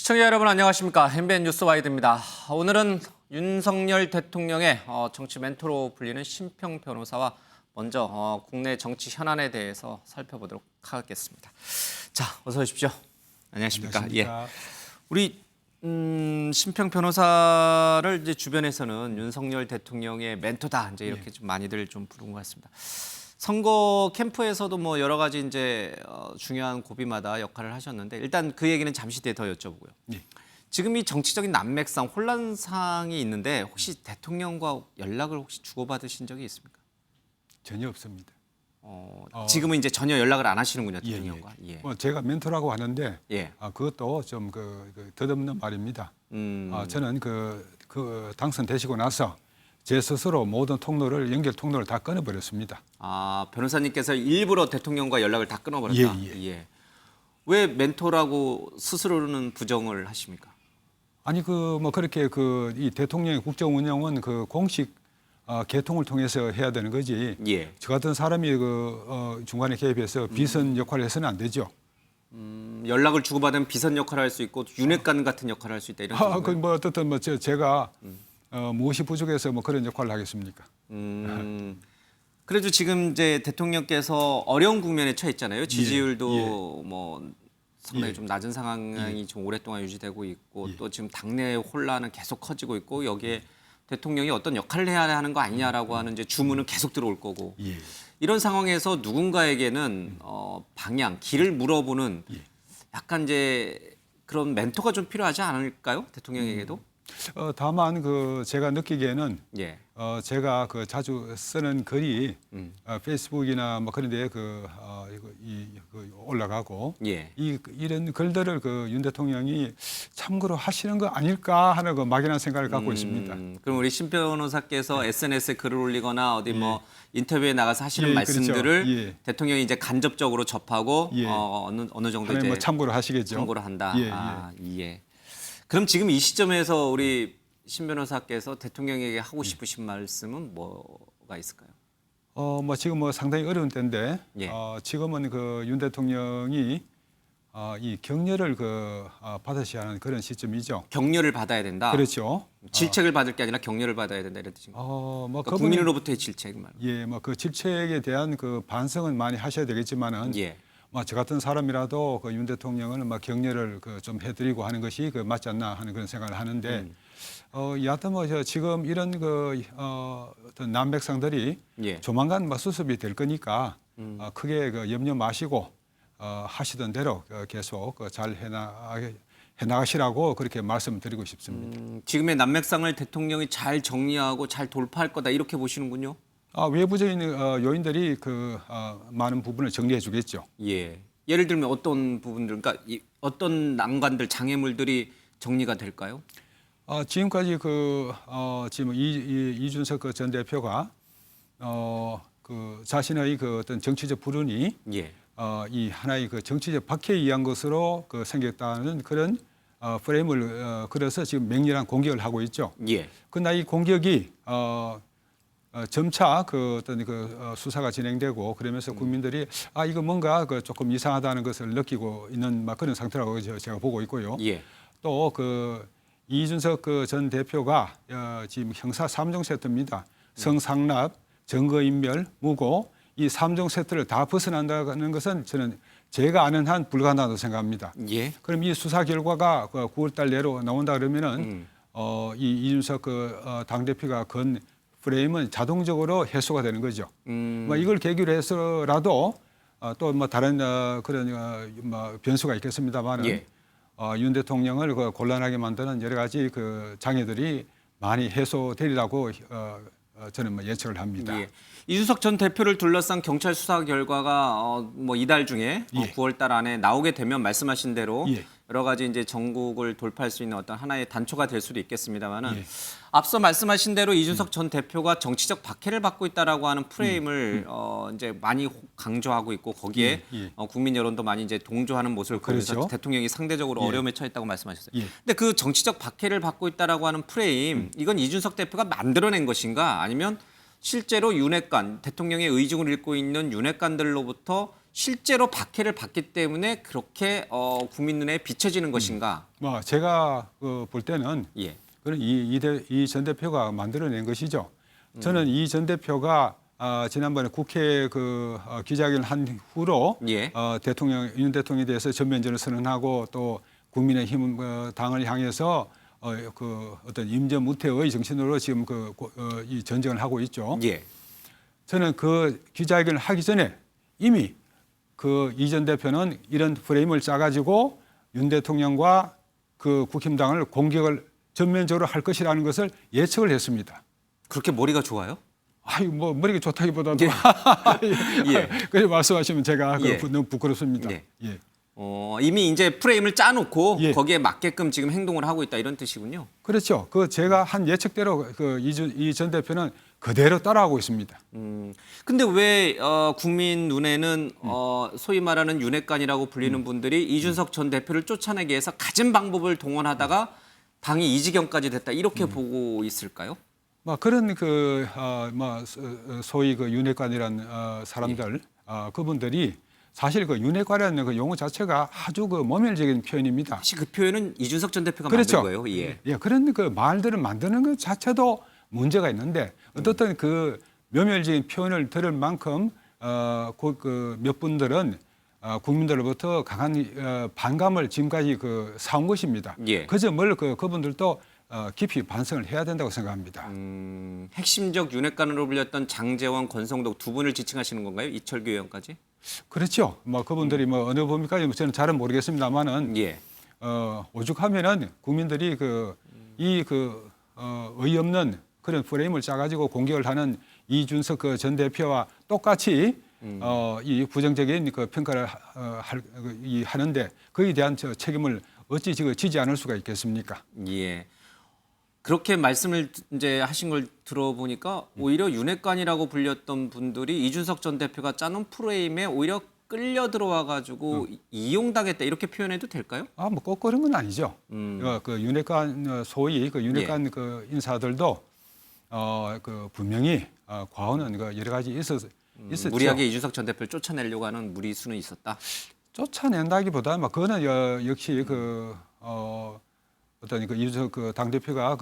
시청자 여러분 안녕하십니까. MBN 뉴스 와이드입니다. 오늘은 윤석열 대통령의 정치 멘토로 불리는 심평 변호사와 먼저 국내 정치 현안에 대해서 살펴보도록 하겠습니다. 자, 어서 오십시오. 안녕하십니까. 예, 우리 심평 변호사를 이제 주변에서는 윤석열 대통령의 멘토다 이제 이렇게 좀 많이들 좀 부르는 것 같습니다. 선거 캠프에서도 뭐 여러 가지 이제 중요한 고비마다 역할을 하셨는데 일단 그 얘기는 잠시 뒤에 더 여쭤보고요. 네. 지금 이 정치적인 난맥상, 혼란상이 있는데 혹시 대통령과 연락을 혹시 주고받으신 적이 있습니까? 전혀 없습니다. 지금은 이제 전혀 연락을 안 하시는군요, 대통령과. 예. 뭐 제가 멘토라고 하는데 예. 그것도 좀 덧없는 말입니다. 저는 그 당선되시고 나서 제 스스로 모든 통로를 연결 통로를 다 끊어버렸습니다. 아, 변호사님께서 일부러 대통령과 연락을 다 끊어버렸다. 예. 왜 멘토라고 스스로는 부정을 하십니까? 아니 뭐 그렇게 이 대통령의 국정 운영은 그 공식 개통을 통해서 해야 되는 거지. 예. 저 같은 사람이 중간에 개입해서 비선 역할을 해서는 안 되죠. 연락을 주고받으면 비선 역할을 할 수 있고 윤핵관 같은 역할을 할 수 있다 이런 그 뭐 어떻든 뭐 제가 무엇이 부족해서 뭐 그런 역할을 하겠습니까? 그래도 지금 이제 대통령께서 어려운 국면에 처해 있잖아요. 지지율도 뭐 상당히 좀 낮은 상황이 좀 오랫동안 유지되고 있고 또 지금 당내 혼란은 계속 커지고 있고 여기에 대통령이 어떤 역할을 해야 하는 거 아니냐라고 하는 이제 주문은 계속 들어올 거고 이런 상황에서 누군가에게는 방향, 길을 물어보는 약간 이제 그런 멘토가 좀 필요하지 않을까요? 대통령에게도? 다만 제가 느끼기에는 예. 제가 자주 쓰는 글이 페이스북이나 뭐 그런 데에 올라가고 예. 이런 글들을 윤 대통령이 참고로 하시는 거 아닐까 하는 막연한 생각을 갖고 있습니다. 그럼 우리 심 변호사께서 SNS에 글을 올리거나 어디 뭐 인터뷰에 나가서 하시는 말씀들을 그렇죠. 대통령이 이제 간접적으로 접하고 어느 정도 이제 뭐 참고로 하시겠죠. 참고를 한다. 예. 그럼 지금 이 시점에서 우리 심 변호사께서 대통령에게 하고 싶으신 말씀은 뭐가 있을까요? 뭐 지금 뭐 상당히 어려운 때인데 지금은 윤 대통령이 이 격려를 받으셔야 하는 그런 시점이죠. 격려를 받아야 된다. 그렇죠. 질책을 받을 게 아니라 격려를 받아야 된다 이런 뜻인가요? 뭐 그러니까 국민으로부터의 질책 말. 뭐 질책에 대한 반성은 많이 하셔야 되겠지만은. 저 같은 사람이라도 윤 대통령은 격려를 좀 해드리고 하는 것이 맞지 않나 하는 그런 생각을 하는데 여하튼 뭐 지금 이런 어떤 난백상들이 조만간 수습이 될 거니까 크게 염려 마시고 하시던 대로 계속 잘 해나가시라고 그렇게 말씀드리고 싶습니다. 지금의 난맥상을 대통령이 잘 정리하고 잘 돌파할 거다 이렇게 보시는군요. 외부적인 요인들이 많은 부분을 정리해 주겠죠. 예를 들면 어떤 부분들, 그러니까 어떤 난관들, 장애물들이 정리가 될까요? 지금까지 지금 이준석 전 대표가 자신의 어떤 정치적 불운이 이 하나의 정치적 박해에 의한 것으로 생겼다는 그런 프레임을 그려서 지금 맹렬한 공격을 하고 있죠. 그러나 이 공격이 점차 어떤 수사가 진행되고 그러면서 국민들이 이거 뭔가 조금 이상하다는 것을 느끼고 있는 그런 상태라고 제가 보고 있고요. 또 이준석 전 대표가 지금 형사 3종 세트입니다. 성상납, 증거인멸, 무고 이 3종 세트를 다 벗어난다는 것은 저는 제가 아는 한 불가능하다고 생각합니다. 그럼 이 수사 결과가 9월 달 내로 나온다 그러면은 이 이준석 당대표가 건 프레임은 자동적으로 해소가 되는 거죠. 이걸 계기로 해서라도 또 다른 그런 변수가 있겠습니다만은 윤 대통령을 곤란하게 만드는 여러 가지 장애들이 많이 해소되리라고 저는 예측을 합니다. 이준석 전 대표를 둘러싼 경찰 수사 결과가 이달 중에 9월 달 안에 나오게 되면 말씀하신 대로 여러 가지 이제 전국을 돌파할 수 있는 어떤 하나의 단초가 될 수도 있겠습니다만은 앞서 말씀하신 대로 이준석 전 대표가 정치적 박해를 받고 있다라고 하는 프레임을 이제 많이 강조하고 있고 거기에 국민 여론도 많이 이제 동조하는 모습을 보여서 대통령이 상대적으로 어려움에 처했다고 말씀하셨어요. 근데 그 정치적 박해를 받고 있다라고 하는 프레임 이건 이준석 대표가 만들어낸 것인가 아니면 실제로 윤핵관 대통령의 의중을 읽고 있는 윤핵관들로부터 실제로 박해를 받기 때문에 그렇게 국민 눈에 비춰지는 것인가? 뭐 제가 볼 때는 예. 그런 이 전 대표가 만들어낸 것이죠. 저는 이 전 대표가 지난번에 국회 기자회견을 한 후로 예. 윤 대통령에 대해서 전면전을 선언하고 또 국민의힘 당을 향해서 어떤 임전무태의 정신으로 지금 이 전쟁을 하고 있죠. 예. 저는 그 기자회견을 하기 전에 이미 이 전 대표는 이런 프레임을 짜가지고 윤 대통령과 그 국힘당을 공격을 전면적으로 할 것이라는 것을 예측을 했습니다. 그렇게 머리가 좋아요? 아유, 뭐 머리가 좋다기보다도 예. 그렇게 말씀하시면 제가 예. 너무 부끄럽습니다. 예. 예. 이미 이제 프레임을 짜놓고 예. 거기에 맞게끔 지금 행동을 하고 있다 이런 뜻이군요. 그렇죠. 제가 한 예측대로 이 전 대표는 그대로 따라하고 있습니다. 근데 왜 국민 눈에는 소위 말하는 윤핵관이라고 불리는 분들이 이준석 전 대표를 쫓아내기 위해서 갖은 방법을 동원하다가 당이 이 지경까지 됐다 이렇게 보고 있을까요? 그런 소위 윤핵관이라는 사람들 그분들이 사실 윤핵관이라는 그 용어 자체가 아주 모멸적인 표현입니다. 사실 그 표현은 이준석 전 대표가 그렇죠. 만든 거예요. 예. 예, 그런 말들을 만드는 것 자체도 문제가 있는데 어떻든 묘멸적인 표현을 들을 만큼 몇 분들은 국민들로부터 강한 반감을 지금까지 사온 것입니다. 예. 그 점을 그분들도 깊이 반성을 해야 된다고 생각합니다. 핵심적 윤핵관으로 불렸던 장제원, 권성동 두 분을 지칭하시는 건가요? 이철규 의원까지? 그렇죠. 그분들이 어느 범위까지 저는 잘은 모르겠습니다만은 예. 오죽하면은 국민들이 어이없는 그런 프레임을 짜가지고 공격을 하는 이준석 전 대표와 똑같이 이 부정적인 평가를 하는데 거기에 대한 책임을 어찌 지지 않을 수가 있겠습니까? 예. 그렇게 말씀을 이제 하신 걸 들어보니까 오히려 윤핵관이라고 불렸던 분들이 이준석 전 대표가 짜놓은 프레임에 오히려 끌려 들어와 가지고 이용당했다 이렇게 표현해도 될까요? 꼭 그런 건 아니죠. 윤핵관 소위 윤핵관 인사들도 분명히 과언은 여러 가지 있었죠. 무리하게 이준석 전 대표를 쫓아내려고 하는 무리수는 있었다. 쫓아낸다기보다는 그거는 역시 어떤 이준석 당대표가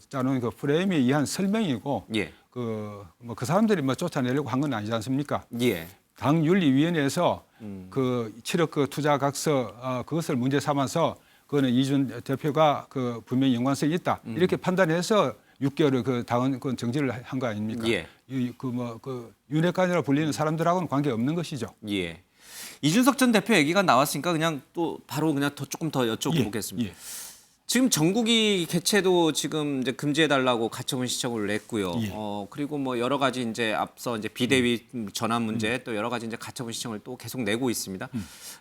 짜놓은 프레임에 의한 설명이고 예. 그 사람들이 쫓아내려고 한 건 아니지 않습니까? 예. 당윤리위원회에서 7억 투자 각서 그것을 문제 삼아서 그거는 이준 대표가 분명히 연관성이 있다 이렇게 판단해서 6개월을 당원권 정지를 한 거 아닙니까? 예. 윤핵관이라고 불리는 사람들하고는 관계 없는 것이죠. 예. 이준석 전 대표 얘기가 나왔으니까 그냥 또 바로 그냥 조금 더 여쭤보겠습니다. 예. 지금 전국이 개최도 지금 이제 금지해달라고 가처분 신청을 냈고요. 예. 그리고 여러 가지 이제 앞서 이제 비대위 전환 문제 또 여러 가지 이제 가처분 신청을 또 계속 내고 있습니다.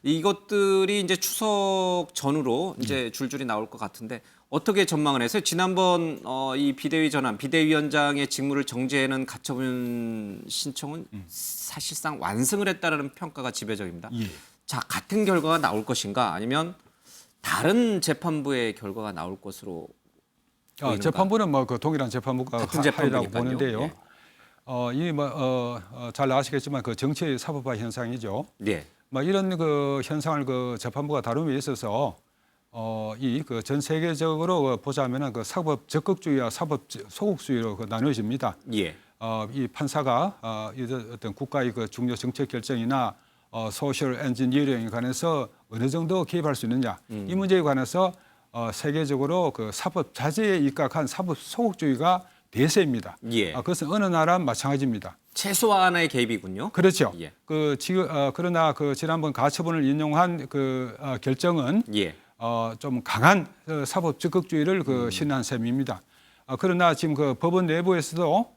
이것들이 이제 추석 전후로 이제 줄줄이 나올 것 같은데 어떻게 전망을 해서요? 지난번 이 비대위 전환, 비대위원장의 직무를 정지하는 가처분 신청은 사실상 완승을 했다라는 평가가 지배적입니다. 예. 자, 같은 결과가 나올 것인가 아니면 다른 재판부의 결과가 나올 것으로 보이는가? 재판부는 동일한 재판부가 같은 하리라고 재판부니까요. 보는데요. 예. 이미 잘 아시겠지만 정치 사법화 현상이죠. 예. 이런 현상을 재판부가 다룸에 있어서 전 세계적으로 보자면은 사법 적극주의와 사법 소극주의로 나누어집니다. 예. 이 판사가 어떤 국가의 중요 정책 결정이나 소셜 엔지니어링에 관해서 어느 정도 개입할 수 있느냐 이 문제에 관해서 세계적으로 사법 자제에 입각한 사법 소극주의가 대세입니다. 예. 그것은 어느 나라는 마찬가지입니다. 최소한의 개입이군요. 그렇죠. 예. 그러나 지난번 가처분을 인용한 결정은 예. 좀 강한 사법 적극주의를 신한 셈입니다. 그러나 지금 법원 내부에서도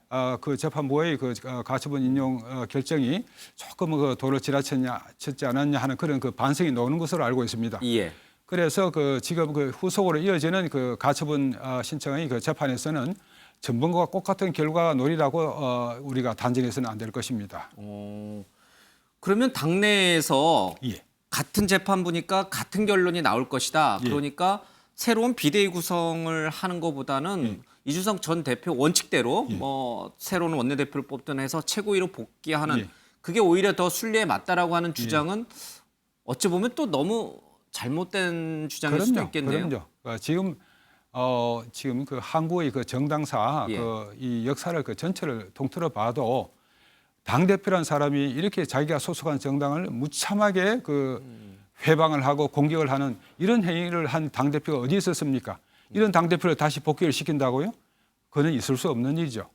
재판부의 가처분 인용 결정이 조금 도를 지나쳤지 않았냐 하는 그런 반성이 나오는 것으로 알고 있습니다. 예. 그래서 지금 후속으로 이어지는 가처분 신청의 재판에서는 전번과 똑같은 결과가 노리라고 우리가 단정해서는 안 될 것입니다. 그러면 당내에서 예. 같은 재판부니까 같은 결론이 나올 것이다. 예. 그러니까 새로운 비대위 구성을 하는 것보다는 이준석 전 대표 원칙대로 예. 새로운 원내대표를 뽑든 해서 최고위로 복귀하는 예. 그게 오히려 더 순리에 맞다라고 하는 주장은 어찌 보면 또 너무 잘못된 주장일 수도 있겠네요. 그럼요. 지금 그 한국의 그 정당사 이 역사를 그 전체를 통틀어 봐도 당 대표란 사람이 이렇게 자기가 소속한 정당을 무참하게 회방을 하고 공격을 하는 이런 행위를 한 당 대표가 어디 있었습니까? 이런 당 대표를 다시 복귀를 시킨다고요? 그건 있을 수 없는 일이죠.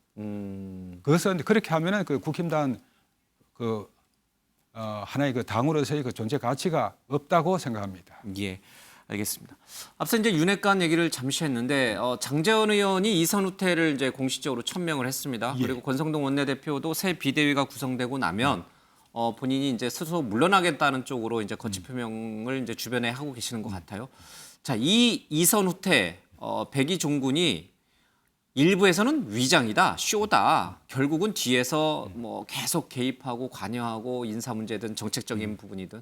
그것은 그렇게 하면은 그 국힘당 하나의 그 당으로서의 그 존재 가치가 없다고 생각합니다. 예, 알겠습니다. 앞서 이제 윤핵관 얘기를 잠시 했는데 장제원 의원이 이선 후퇴를 이제 공식적으로 천명을 했습니다. 그리고 권성동 원내대표도 새 비대위가 구성되고 나면 본인이 이제 스스로 물러나겠다는 쪽으로 이제 거취 표명을 이제 주변에 하고 계시는 것 같아요. 자, 이 이선 후퇴 백의종군이 일부에서는 위장이다, 쇼다. 결국은 뒤에서 뭐 계속 개입하고 관여하고 인사 문제든 정책적인 부분이든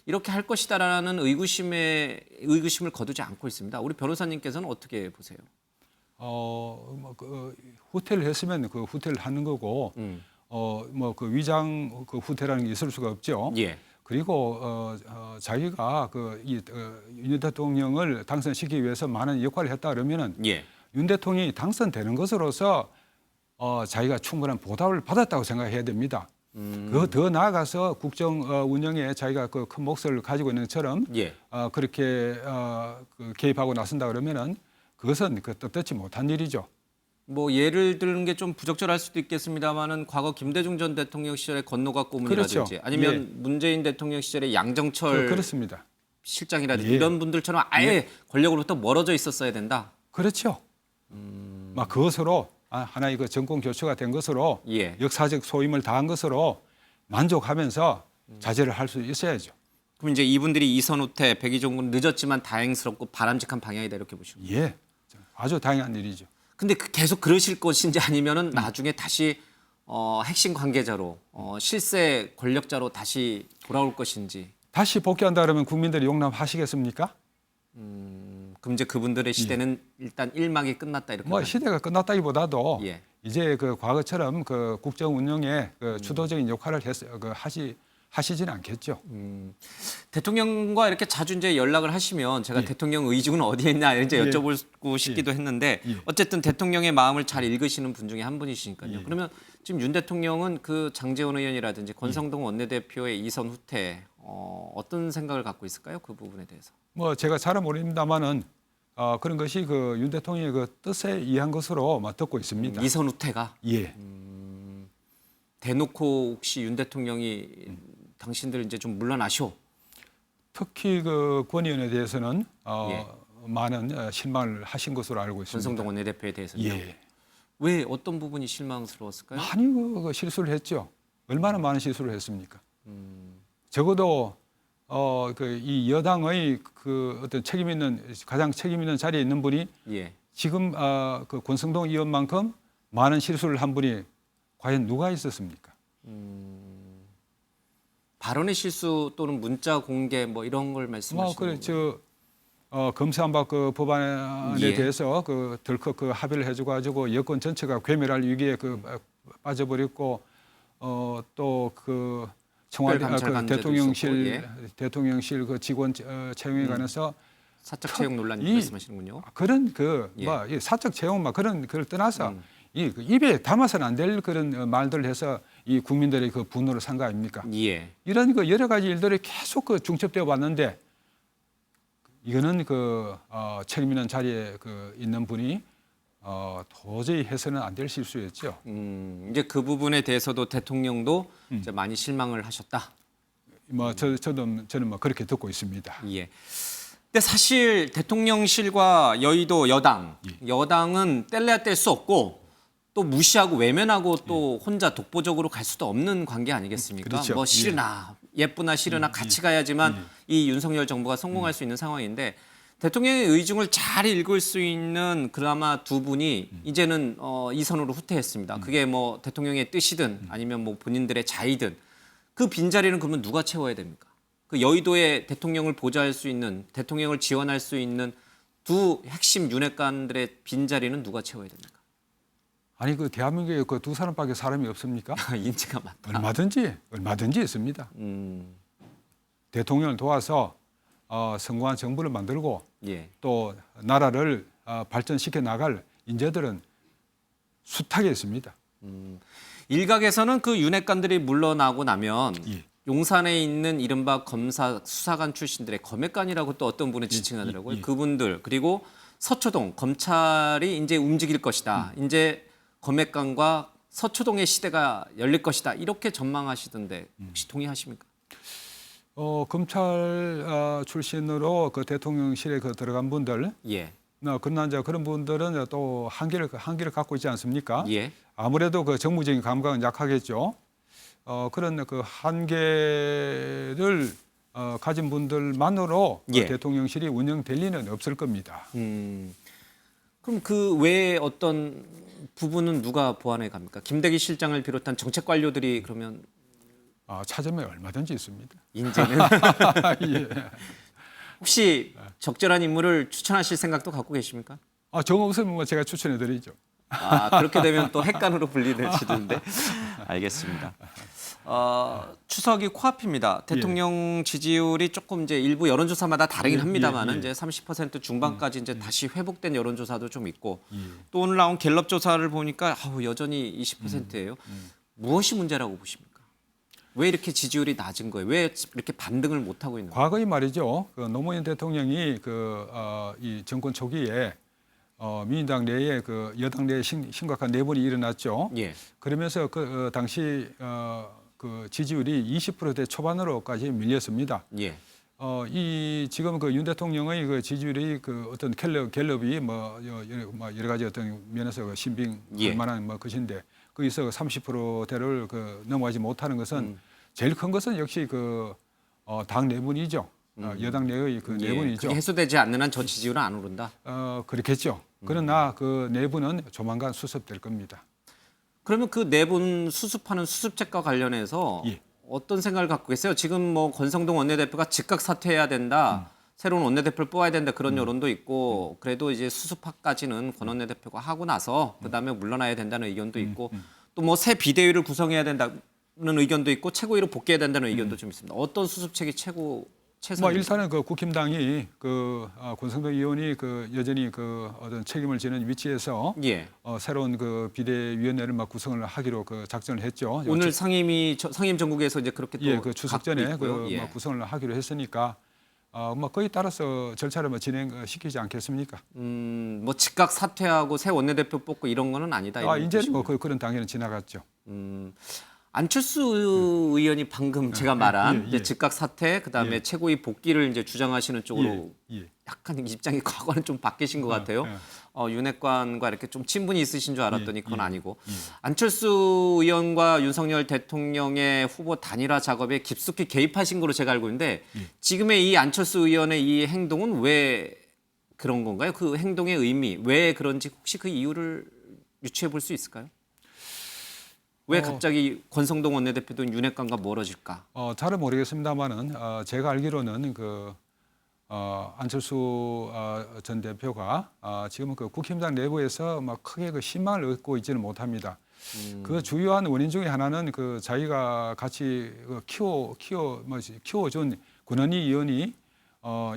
이렇게 할 것이다라는 의구심을 거두지 않고 있습니다. 우리 변호사님께서는 어떻게 보세요? 후퇴를 했으면 그 후퇴를 하는 거고, 그 위장 그 후퇴라는 게 있을 수가 없죠. 예. 그리고 자기가 윤 대통령을 당선시키기 위해서 많은 역할을 했다 그러면은 윤 대통령이 당선되는 것으로서 자기가 충분한 보답을 받았다고 생각해야 됩니다. 더 나아가서 국정 운영에 자기가 그 큰 몫을 가지고 있는 것처럼 그렇게 개입하고 나선다 그러면은 그것은 뜻되지 못한 일이죠. 뭐 예를 드는 게 좀 부적절할 수도 있겠습니다만은 과거 김대중 전 대통령 시절의 건노가 고문이라든지 아니면 문재인 대통령 시절의 양정철 그렇습니다. 실장이라든지 이런 분들처럼 아예 권력으로부터 멀어져 있었어야 된다. 그렇죠. 막 그것으로 하나의 그 정권 교체가 된 것으로 역사적 소임을 다한 것으로 만족하면서 자제를 할 수 있어야죠. 그럼 이제 이분들이 이선 후퇴, 백의종군 늦었지만 다행스럽고 바람직한 방향이다 이렇게 보시고. 예, 아주 다행한 일이죠. 근데 계속 그러실 것인지 아니면은 나중에 다시 핵심 관계자로 실세 권력자로 다시 돌아올 것인지. 다시 복귀한다 그러면 국민들이 용납하시겠습니까? 그럼 이제 그분들의 시대는 일단 일막이 끝났다 이렇게. 뭐 시대가 끝났다기보다도 이제 그 과거처럼 그 국정 운영에 주도적인 역할을 하시지는 않겠죠. 대통령과 이렇게 자주 이제 연락을 하시면 제가 대통령 의중은 어디에 있냐 이제 여쭤보고 싶기도 했는데 어쨌든 대통령의 마음을 잘 읽으시는 분 중에 한 분이시니까요. 그러면 지금 윤 대통령은 그 장제원 의원이라든지 권성동 원내대표의 이선 후퇴 어떤 생각을 갖고 있을까요? 그 부분에 대해서. 뭐 제가 잘은 모릅니다만은 그런 것이 그 윤 대통령의 그 뜻에 의한 것으로 듣고 있습니다. 이선 후퇴가. 대놓고 혹시 윤 대통령이 당신들 이제 좀 물러나시오. 특히 그 권 의원에 대해서는 많은 실망을 하신 것으로 알고 있습니다. 권성동 원내대표에 대해서요. 왜 어떤 부분이 실망스러웠을까요? 많이 그 실수를 했죠. 얼마나 많은 실수를 했습니까? 적어도 이 여당의 그 어떤 가장 책임 있는 자리에 있는 분이 지금 그 권성동 의원만큼 많은 실수를 한 분이 과연 누가 있었습니까? 발언의 실수 또는 문자 공개 뭐 이런 걸 말씀하시는 거예요? 검수안박 그 법안에 대해서 덜컥 합의를 해줘 가지고 여권 전체가 괴멸할 위기에 빠져버렸고 또 청와대 대통령실 그 직원 채용에 관해서 사적 채용 논란 말씀하시는군요. 그런 이 사적 채용 그런 걸 떠나서 입에 담아서는 안 될 그런 말들을 해서 이 국민들의 그 분노를 산 거 아닙니까? 이런 여러 가지 일들이 계속 중첩되어 왔는데 이거는 책임 있는 자리에 있는 분이 도저히 해서는 안 될 실수였죠. 이제 그 부분에 대해서도 대통령도 이제 많이 실망을 하셨다. 저는 그렇게 듣고 있습니다. 근데 사실 대통령실과 여의도 여당은 뗄래야 뗄 수 없고 또 무시하고 외면하고 또 혼자 독보적으로 갈 수도 없는 관계 아니겠습니까? 그렇죠. 뭐 싫으나 예쁘나 싫으나 같이 가야지만 이 윤석열 정부가 성공할 수 있는 상황인데 대통령의 의중을 잘 읽을 수 있는 그나마 두 분이 이제는 이선으로 후퇴했습니다. 그게 뭐 대통령의 뜻이든 아니면 뭐 본인들의 자의든 그 빈자리는 그러면 누가 채워야 됩니까? 그 여의도에 대통령을 보좌할 수 있는 대통령을 지원할 수 있는 두 핵심 윤핵관들의 빈자리는 누가 채워야 됩니까? 아니 그 대한민국에 그 두 사람밖에 사람이 없습니까? 인지가 많다. 얼마든지 있습니다. 대통령을 도와서 성공한 정부를 만들고 예. 또 나라를 발전시켜 나갈 인재들은 숱하게 있습니다. 일각에서는 그 윤핵관들이 물러나고 나면 예. 용산에 있는 이른바 검사 수사관 출신들의 검핵관이라고 또 어떤 분은 지칭하더라고요. 예. 그분들 그리고 서초동 검찰이 이제 움직일 것이다. 이제 검핵관과 서초동의 시대가 열릴 것이다. 이렇게 전망하시던데 혹시 동의하십니까? 검찰 출신으로 그 대통령실에 그 들어간 분들, 예. 그러나 이제 그런 분들은 또 한계를 갖고 있지 않습니까? 예. 아무래도 그 정무적인 감각은 약하겠죠. 그런 그 한계를 가진 분들만으로 그 예. 대통령실이 운영될 리는 없을 겁니다. 그럼 그 외에 어떤 부분은 누가 보완해 갑니까? 김대기 실장을 비롯한 정책 관료들이 그러면 찾으면 얼마든지 있습니다. 인재는 예. 혹시 적절한 인물을 추천하실 생각도 갖고 계십니까? 정 없으면 뭐 제가 추천해드리죠. 그렇게 되면 또 핵관으로 분리되시는데 알겠습니다. 추석이 코앞입니다. 대통령 지지율이 조금 이제 일부 여론조사마다 다르긴 합니다만은 이제 30% 중반까지 이제 다시 회복된 여론조사도 좀 있고 또 오늘 나온 갤럽 조사를 보니까 여전히 20%예요. 무엇이 문제라고 보십니까? 왜 이렇게 지지율이 낮은 거예요? 왜 이렇게 반등을 못 하고 있는 거예요? 과거에 말이죠. 그 노무현 대통령이 이 정권 초기에 민주당 내에 그 여당 내에 심각한 내분이 일어났죠. 예. 그러면서 그 당시 그 지지율이 20%대 초반으로까지 밀렸습니다. 예. 이 지금 그 윤 대통령의 그 지지율이 그 어떤 갤럽이 여러 가지 어떤 면에서 그 신빙할 만한 뭐 것인데 거기서 30%대를 그 넘어가지 못하는 것은 제일 큰 것은 역시 그 당 내분이죠. 여당 내의 그 내분이죠. 그게 해소되지 않는 한 저 지지율은 안 오른다. 그렇겠죠. 그러나 그 내분은 조만간 수습될 겁니다. 그러면 그 내분 수습하는 수습책과 관련해서 예. 어떤 생각을 갖고 계세요? 지금 뭐 권성동 원내대표가 즉각 사퇴해야 된다. 새로운 원내대표를 뽑아야 된다. 그런 여론도 있고 그래도 이제 수습까지는 권 원내대표가 하고 나서 그다음에 물러나야 된다는 의견도 있고 또 뭐 새 비대위를 구성해야 된다는 의견도 있고 최고위로 복귀해야 된다는 의견도 좀 있습니다. 어떤 수습책이 최선입니까? 일단은 그 국힘당이 그 권성동 의원이 그 여전히 그 어떤 책임을 지는 위치에서 예. 새로운 그 비대위원회를 막 구성을 하기로 그 작전을 했죠. 오늘 상임 전국에서 이제 그렇게 또 그 추석 전에 있고요. 막 구성을 하기로 했으니까 거의 따라서 절차를 뭐 진행시키지 않겠습니까? 뭐 즉각 사퇴하고 새 원내대표 뽑고 이런 거는 아니다. 이제는 뭐 그런 단계는 지나갔죠. 안철수 의원이 방금 제가 말한 예. 이제 즉각 사퇴 그다음에 최고위 복귀를 이제 주장하시는 쪽으로 예. 약간 입장이 과거는 좀 바뀌신 것 같아요. 윤핵관과 이렇게 좀 친분이 있으신 줄 알았더니 그건 아니고 안철수 의원과 윤석열 대통령의 후보 단일화 작업에 깊숙이 개입하신 걸로 제가 알고 있는데 지금의 이 안철수 의원의 이 행동은 왜 그런 건가요? 그 행동의 의미 왜 그런지 혹시 그 이유를 유추해 볼 수 있을까요? 왜 갑자기 권성동 원내대표도 윤핵관과 멀어질까? 잘은 모르겠습니다만은 제가 알기로는 안철수 전 대표가 지금 그 국힘당 내부에서 막 크게 그 신망을 얻고 있지는 못합니다. 그 주요한 원인 중에 하나는 그 자기가 같이 키워준 권은희 의원이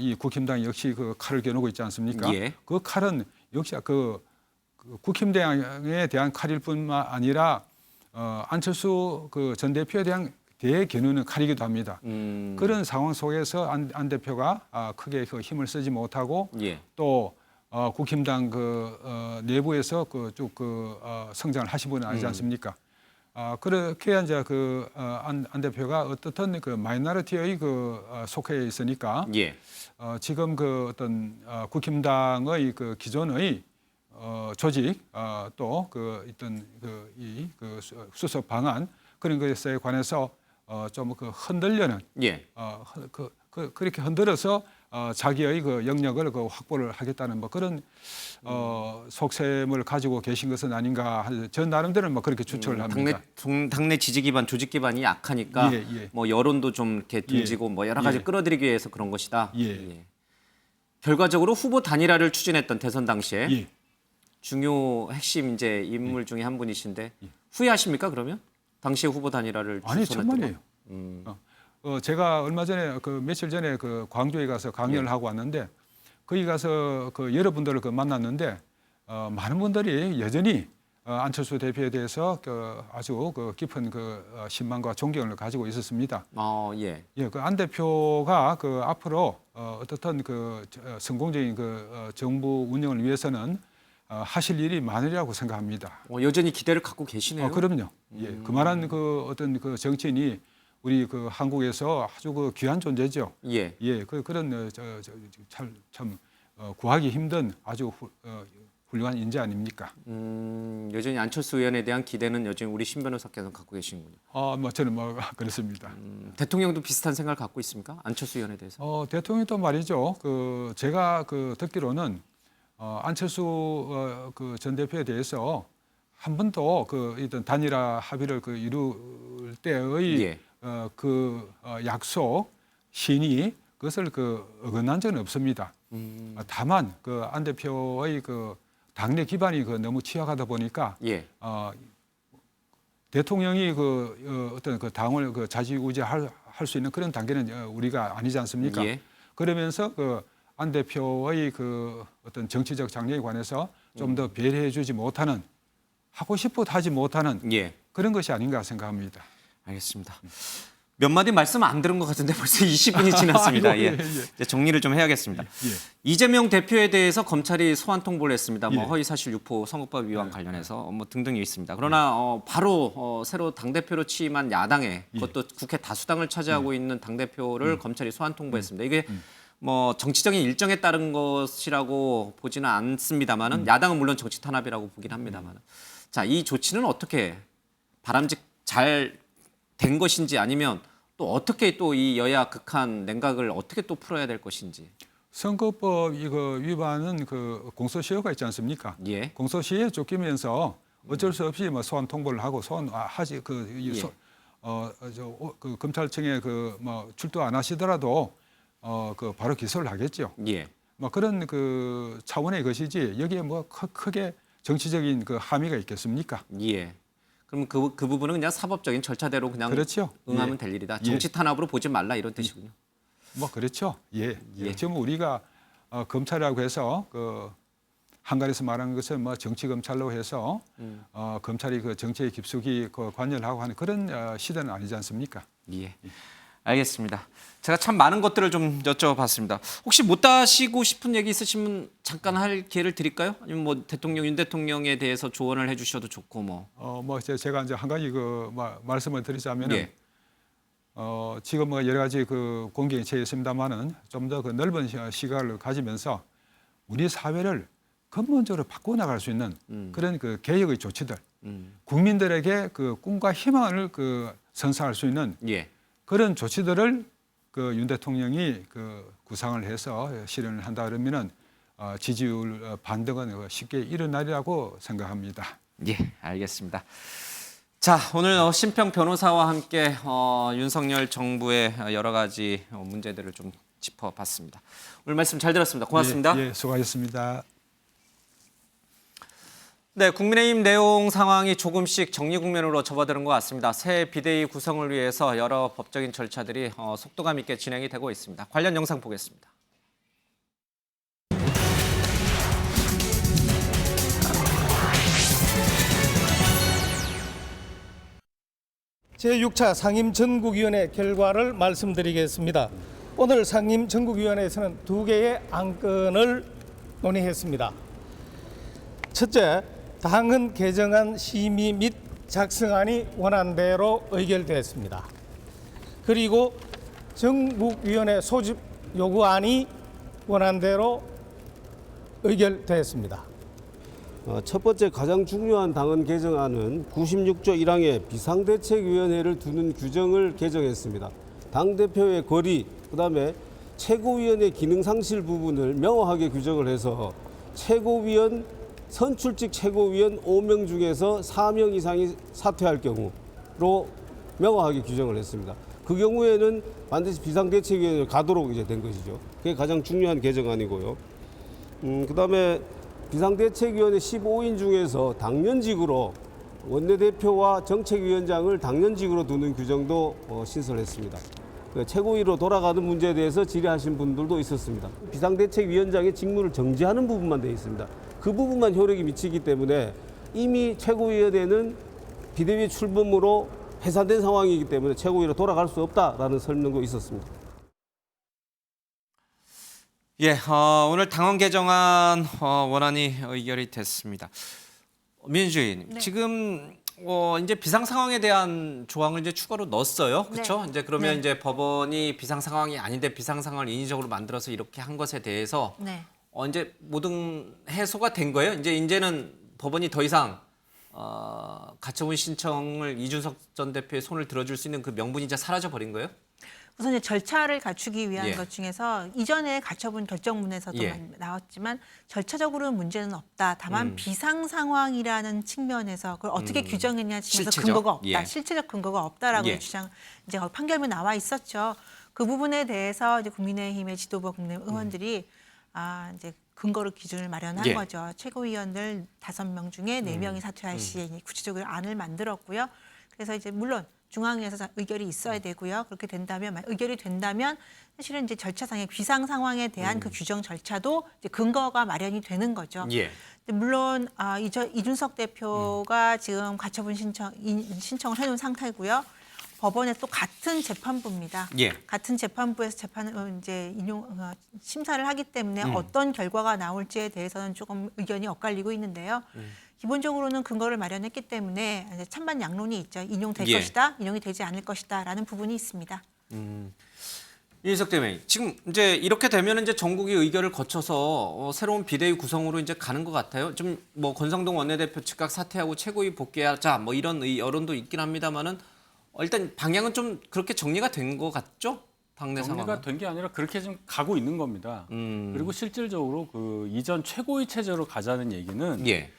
이 국힘당 역시 그 칼을 겨누고 있지 않습니까? 예. 그 칼은 역시 그 국힘당에 대한 칼일 뿐만 아니라 안철수 그 전 대표에 대한 대겨누는 칼이기도 합니다. 그런 상황 속에서 안 대표가 크게 그 힘을 쓰지 못하고 또 국힘당 내부에서 쭉 성장을 하신 분은 아니지 않습니까? 그렇게 이제 안 대표가 어떻든 그 마이너리티의 속해 있으니까 지금 어떤 국힘당의 기존의 조직 또 있던 이 수습 방안 그런 것에 관해서 좀 흔들려는 그렇게 흔들어서 자기의 영역을 확보를 하겠다는 뭐 그런 속셈을 가지고 계신 것은 아닌가 전 나름대로는 뭐 그렇게 추측을 합니다. 당내 지지 기반 조직 기반이 약하니까 뭐 여론도 좀 이렇게 등지고 뭐 여러 가지 끌어들이기 위해서 그런 것이다. 결과적으로 후보 단일화를 추진했던 대선 당시에 중요 핵심 이제 인물 중에 한 분이신데 후회하십니까 그러면? 당시에 후보 단일화를 아니 추천했던 거? 정말이에요. 제가 얼마 전에 며칠 전에 광주에 가서 강연을 하고 왔는데 거기 가서 여러분들을 만났는데 많은 분들이 여전히 안철수 대표에 대해서 아주 깊은 신망과 존경을 가지고 있었습니다. 예. 예, 안 대표가 앞으로 어떻든 성공적인 정부 운영을 위해서는 하실 일이 많으리라고 생각합니다. 여전히 기대를 갖고 계시네요. 그럼요. 예, 그만한 어떤 정치인이 우리 한국에서 아주 귀한 존재죠. 예. 예, 그런 참 구하기 힘든 아주 훌륭한 인재 아닙니까? 여전히 안철수 의원에 대한 기대는 여전히 우리 신 변호사께서 갖고 계시는군요. 저는 그렇습니다. 대통령도 비슷한 생각을 갖고 있습니까? 안철수 의원에 대해서? 대통령도 말이죠. 제가 듣기로는 안철수 전 대표에 대해서 한 번도 이런 단일화 합의를 이룰 때의 예. 약속 신이 그것을 어긋난 적은 없습니다. 다만 안 대표의 당내 기반이 너무 취약하다 보니까 예. 대통령이 어떤 당을 좌지우지할 수 있는 그런 단계는 우리가 아니지 않습니까? 예. 그러면서 안 대표의 어떤 정치적 장래에 관해서 좀 더 배려해주지 못하는 하고 싶어도 하지 못하는 예. 그런 것이 아닌가 생각합니다. 알겠습니다. 몇 마디 말씀 안 들은 것 같은데 벌써 20분이 지났습니다. 아이고, 예. 이제 정리를 좀 해야겠습니다. 예. 이재명 대표에 대해서 검찰이 소환 통보를 했습니다. 예. 허위사실 유포 선거법 위반 관련해서 등등이 있습니다. 그러나 바로 새로 당 대표로 취임한 야당에 그것도 국회 다수당을 차지하고 있는 당 대표를 검찰이 소환 통보했습니다. 이게 정치적인 일정에 따른 것이라고 보지는 않습니다만은 야당은 물론 정치 탄압이라고 보긴 합니다만, 자, 이 조치는 어떻게 바람직 잘 된 것인지 아니면 또 어떻게 또 이 여야 극한 냉각을 어떻게 또 풀어야 될 것인지. 선거법 이거 위반은 공소시효가 있지 않습니까? 예. 공소시효에 쫓기면서 어쩔 수 없이 소환 통보를 하고 소환하지 검찰청에 출두 안 하시더라도 바로 기소를 하겠죠. 예. 그런 차원의 것이지 여기에 크게 정치적인 함의가 있겠습니까? 예. 그럼 그 부분은 그냥 사법적인 절차대로 그냥 그렇죠. 응하면 예. 될 일이다. 예. 정치 탄압으로 보지 말라 이런 뜻이군요. 그렇죠. 예. 예. 지금 우리가 검찰이라고 해서 한간에서 말하는 것은 정치 검찰로 해서 검찰이 정치에 깊숙이 관여하고 하는 그런 시대는 아니지 않습니까? 예. 알겠습니다. 제가 참 많은 것들을 좀 여쭤봤습니다. 혹시 못 다시고 싶은 얘기 있으시면 잠깐 할 기회를 드릴까요? 아니면 윤 대통령에 대해서 조언을 해주셔도 좋고 제가 이제 한 가지 말씀을 드리자면은 예. 지금 여러 가지 공경에 처해 있습니다만은 좀 더 넓은 시각을 가지면서 우리 사회를 근본적으로 바꿔 나갈 수 있는 그런 개혁의 조치들, 국민들에게 꿈과 희망을 선사할 수 있는 예. 그런 조치들을 윤 대통령이 구상을 해서 실현을 한다 그러면은 지지율 반등은 쉽게 일어나리라고 생각합니다. 예, 알겠습니다. 자, 오늘 심평 변호사와 함께 윤석열 정부의 여러 가지 문제들을 좀 짚어봤습니다. 오늘 말씀 잘 들었습니다. 고맙습니다. 예, 수고하셨습니다. 네, 국민의힘 내용 상황이 조금씩 정리 국면으로 접어드는 것 같습니다. 새 비대위 구성을 위해서 여러 법적인 절차들이 속도감 있게 진행이 되고 있습니다. 관련 영상 보겠습니다. 제6차 상임전국위원회 결과를 말씀드리겠습니다. 오늘 상임전국위원회에서는 2개의 안건을 논의했습니다. 첫째, 당헌 개정안 심의 및 작성안이 원안대로 의결되었습니다. 그리고 전국위원회 소집 요구안이 원안대로 의결되었습니다. 첫 번째 가장 중요한 당헌 개정안은 96조 1항에 비상대책위원회를 두는 규정을 개정했습니다. 당대표의 권리, 그다음에 최고위원의 기능 상실 부분을 명확하게 규정을 해서 선출직 최고위원 5명 중에서 4명 이상이 사퇴할 경우로 명확하게 규정을 했습니다. 그 경우에는 반드시 비상대책위원회를 가도록 이제 된 것이죠. 그게 가장 중요한 개정안이고요. 그다음에 비상대책위원회 15인 중에서 당연직으로 원내대표와 정책위원장을 당연직으로 두는 규정도 신설했습니다. 최고위로 돌아가는 문제에 대해서 질의하신 분들도 있었습니다. 비상대책위원장의 직무를 정지하는 부분만 되어 있습니다. 그 부분만 효력이 미치기 때문에 이미 최고위원회는 비대위 출범으로 해산된 상황이기 때문에 최고위로 돌아갈 수 없다라는 설명도 있었습니다. 예, 오늘 당원 개정안 원안이 의결이 됐습니다. 민주주의 네. 지금 이제 비상 상황에 대한 조항을 이제 추가로 넣었어요. 그렇죠? 네. 이제 그러면 네. 이제 법원이 비상 상황이 아닌데 비상 상황을 인위적으로 만들어서 이렇게 한 것에 대해서 네. 이제 모든 해소가 된 거예요. 이제는 법원이 더 이상 가처분 신청을 이준석 전 대표의 손을 들어줄 수 있는 그 명분이 이제 사라져 버린 거예요. 우선 이제 절차를 갖추기 위한 예. 것 중에서 이전에 가처분 결정문에서도 예. 나왔지만 절차적으로는 문제는 없다. 다만 비상 상황이라는 측면에서 그걸 어떻게 규정했냐 측면에서 실체적? 근거가 없다. 예. 실체적 근거가 없다라고 예. 주장 이제 거기 판결문에 나와 있었죠. 그 부분에 대해서 이제 국민의힘의 지도부 국민의힘 의원들이 이제 근거를 기준을 마련한 예. 거죠. 최고위원들 5명 중에 4명이 사퇴할 시에 구체적으로 안을 만들었고요. 그래서 이제 물론 중앙위에서 의결이 있어야 되고요. 그렇게 된다면 의결이 된다면 사실은 이제 절차상의 비상 상황에 대한 그 규정 절차도 이제 근거가 마련이 되는 거죠. 예. 근데 물론 이준석 대표가 지금 가처분 신청을 해놓은 상태고요. 법원에 또 같은 재판부입니다. 예. 같은 재판부에서 재판을 이제 심사를 하기 때문에 어떤 결과가 나올지에 대해서는 조금 의견이 엇갈리고 있는데요. 기본적으로는 근거를 마련했기 때문에 이제 찬반 양론이 있죠. 인용될 예. 것이다, 인용이 되지 않을 것이다라는 부분이 있습니다. 이준석 대변인, 지금 이제 이렇게 되면 이제 전국이 의결을 거쳐서 새로운 비대위 구성으로 이제 가는 것 같아요. 좀 뭐 권성동 원내대표 즉각 사퇴하고 최고위 복귀하자 뭐 이런 여론도 있긴 합니다만은 일단 방향은 좀 그렇게 정리가 된 것 같죠? 당내 상황은. 정리가 된 게 아니라 그렇게 좀 가고 있는 겁니다. 그리고 실질적으로 그 이전 최고위 체제로 가자는 얘기는 예.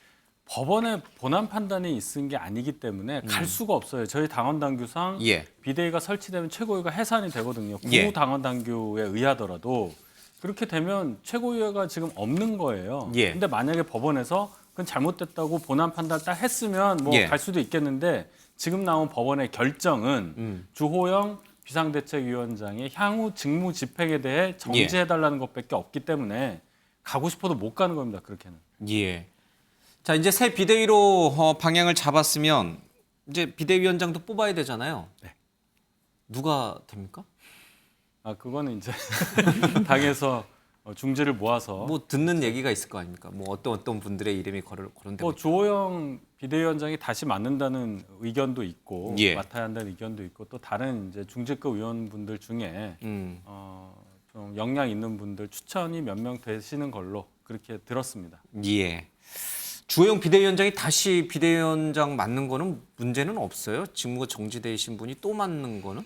법원의 본안 판단이 있은 게 아니기 때문에 갈 수가 없어요. 저희 당원 당규상 예. 비대위가 설치되면 최고위가 해산이 되거든요. 구 예. 당원 당규에 의하더라도 그렇게 되면 최고위가 지금 없는 거예요. 예. 근데 만약에 법원에서 그건 잘못됐다고 본안 판단 딱 했으면 뭐 예. 갈 수도 있겠는데 지금 나온 법원의 결정은 주호영 비상대책위원장의 향후 직무 집행에 대해 정지해달라는 것밖에 없기 때문에 가고 싶어도 못 가는 겁니다. 그렇게는. 예. 자, 이제 새 비대위로 방향을 잡았으면 이제 비대위원장도 뽑아야 되잖아요. 네. 누가 됩니까? 그거는 이제 당에서 중지를 모아서 뭐 듣는 얘기가 있을 거 아닙니까? 뭐 어떤 분들의 이름이 거론되고 뭐 주호영 비대위원장이 다시 맡는다는 의견도 있고 예. 맡아야 한다는 의견도 있고 또 다른 이제 중재급 의원분들 중에 좀 역량 있는 분들 추천이 몇 명 되시는 걸로 그렇게 들었습니다. 예. 주호영 비대위원장이 다시 비대위원장 맡는 거는 문제는 없어요? 직무가 정지되신 분이 또 맡는 거는?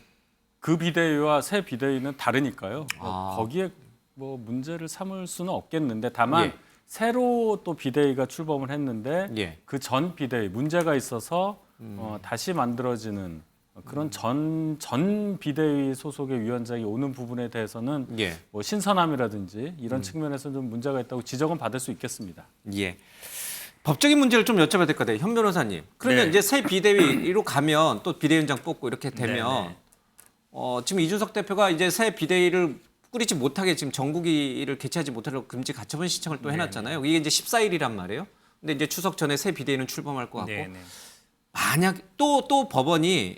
그 비대위와 새 비대위는 다르니까요. 아. 거기에 뭐 문제를 삼을 수는 없겠는데 다만 예. 새로 또 비대위가 출범을 했는데 예. 그 전 비대위 문제가 있어서 다시 만들어지는 그런 전 비대위 소속의 위원장이 오는 부분에 대해서는 예. 뭐 신선함이라든지 이런 측면에서 좀 문제가 있다고 지적은 받을 수 있겠습니다. 예. 법적인 문제를 좀 여쭤봐야 될 것 같아요. 현 변호사님. 그러면 네. 이제 새 비대위로 가면 또 비대위원장 뽑고 이렇게 되면 네. 지금 이준석 대표가 이제 새 비대위를 꾸리지 못하게 지금 정국위를 개최하지 못하려고 금지 가처분 신청을 또 해놨잖아요. 이게 이제 14일이란 말이에요. 근데 이제 추석 전에 새 비대위는 출범할 것 같고 네네. 만약 또 법원이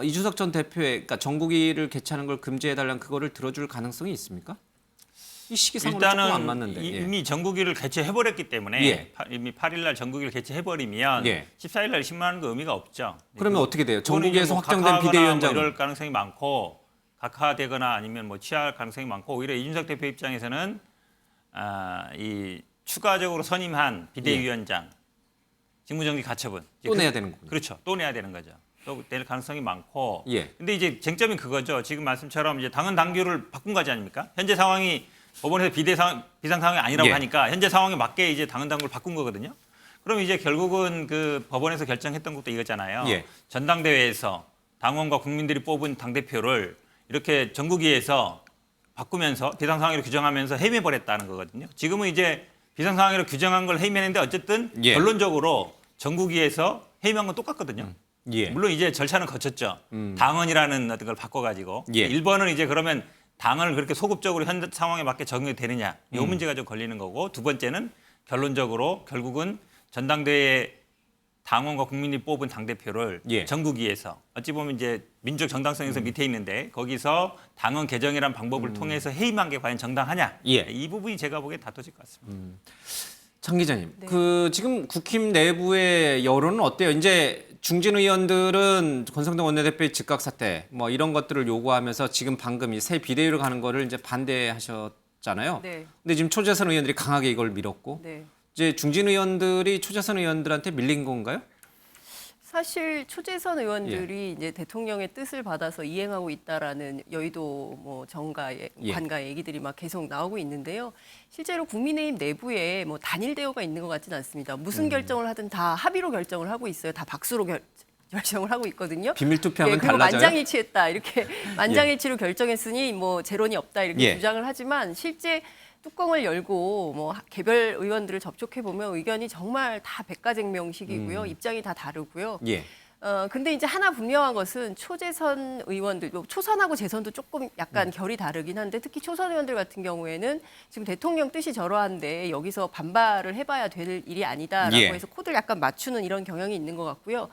이준석 전 대표의 그러니까 정국위를 개최하는 걸 금지해달라는 그거를 들어줄 가능성이 있습니까? 이 시기상으로 조금 안 일단은 맞는데. 예. 이미 정국위를 개최해버렸기 때문에 예. 이미 8일 날 정국위를 개최해버리면 예. 14일 날 심문하는 거 의미가 없죠. 그러면 어떻게 돼요? 그거는 이제 정국위에서 뭐 확정된 각하하거나 비대위원장. 뭐 이럴 가능성이 많고 각하되거나 아니면 뭐 취할 가능성이 많고 오히려 이준석 대표 입장에서는 이 추가적으로 선임한 비대위원장 직무정지 가처분 또 내야 되는 거군요. 그렇죠. 또 내야 되는 거죠. 또 낼 가능성이 많고. 예. 근데 이제 쟁점이 그거죠. 지금 말씀처럼 이제 당헌 당규를 바꾼 거지 아닙니까? 현재 상황이 법원에서 비상 상황이 아니라고 예. 하니까 현재 상황에 맞게 이제 당헌 당규를 바꾼 거거든요. 그럼 이제 결국은 그 법원에서 결정했던 것도 이거잖아요. 예. 전당대회에서 당원과 국민들이 뽑은 당 대표를 이렇게 전국위에서 바꾸면서 비상 상황으로 규정하면서 해임해 버렸다는 거거든요. 지금은 이제 비상상황으로 규정한 걸 해임했는데 어쨌든 예. 결론적으로 전국위에서 해임한 건 똑같거든요. 예. 물론 이제 절차는 거쳤죠. 당헌이라는 어떤 걸 바꿔가지고 예. 1번은 이제 그러면 당을 그렇게 소급적으로 현 상황에 맞게 적용이 되느냐 이 문제가 좀 걸리는 거고, 두 번째는 결론적으로 결국은 전당대회 당원과 국민이 뽑은 당대표를 예. 전국위에서 어찌 보면 이제 민족 정당성에서 밑에 있는데 거기서 당헌 개정이라는 방법을 통해서 해임한 게 과연 정당하냐, 예. 이 부분이 제가 보기엔 다퉈질 것 같습니다. 장 기자님, 그 지금 국힘 내부의 여론은 어때요? 이제 중진 의원들은 권성동 원내대표의 즉각 사퇴 뭐 이런 것들을 요구하면서 지금 방금 이 새 비대위로 가는 거를 이제 반대하셨잖아요. 네. 근데 지금 초재선 의원들이 강하게 이걸 밀었고 네. 이제 중진 의원들이 초재선 의원들한테 밀린 건가요? 사실 초재선 의원들이 이제 대통령의 뜻을 받아서 이행하고 있다라는 여의도 뭐 정가의 예. 관가 얘기들이 막 계속 나오고 있는데요. 실제로 국민의힘 내부에 뭐 단일 대우가 있는 것 같지는 않습니다. 무슨 결정을 하든 다 합의로 결정을 하고 있어요. 다 박수로 결정을 하고 있거든요. 비밀 투표하면 그리고 달라져요? 만장일치했다 이렇게 만장일치로 결정했으니 뭐 재론이 없다 이렇게 예. 주장을 하지만 실제 뚜껑을 열고 뭐 개별 의원들을 접촉해 보면 의견이 정말 다 백가쟁명식이고요. 입장이 다 다르고요. 예. 근데 이제 하나 분명한 것은 초재선 의원들, 뭐 초선하고 재선도 조금 약간 결이 다르긴 한데 특히 초선 의원들 같은 경우에는 지금 대통령 뜻이 저러한데 여기서 반발을 해봐야 될 일이 아니다라고 예. 해서 코드를 약간 맞추는 이런 경향이 있는 것 같고요.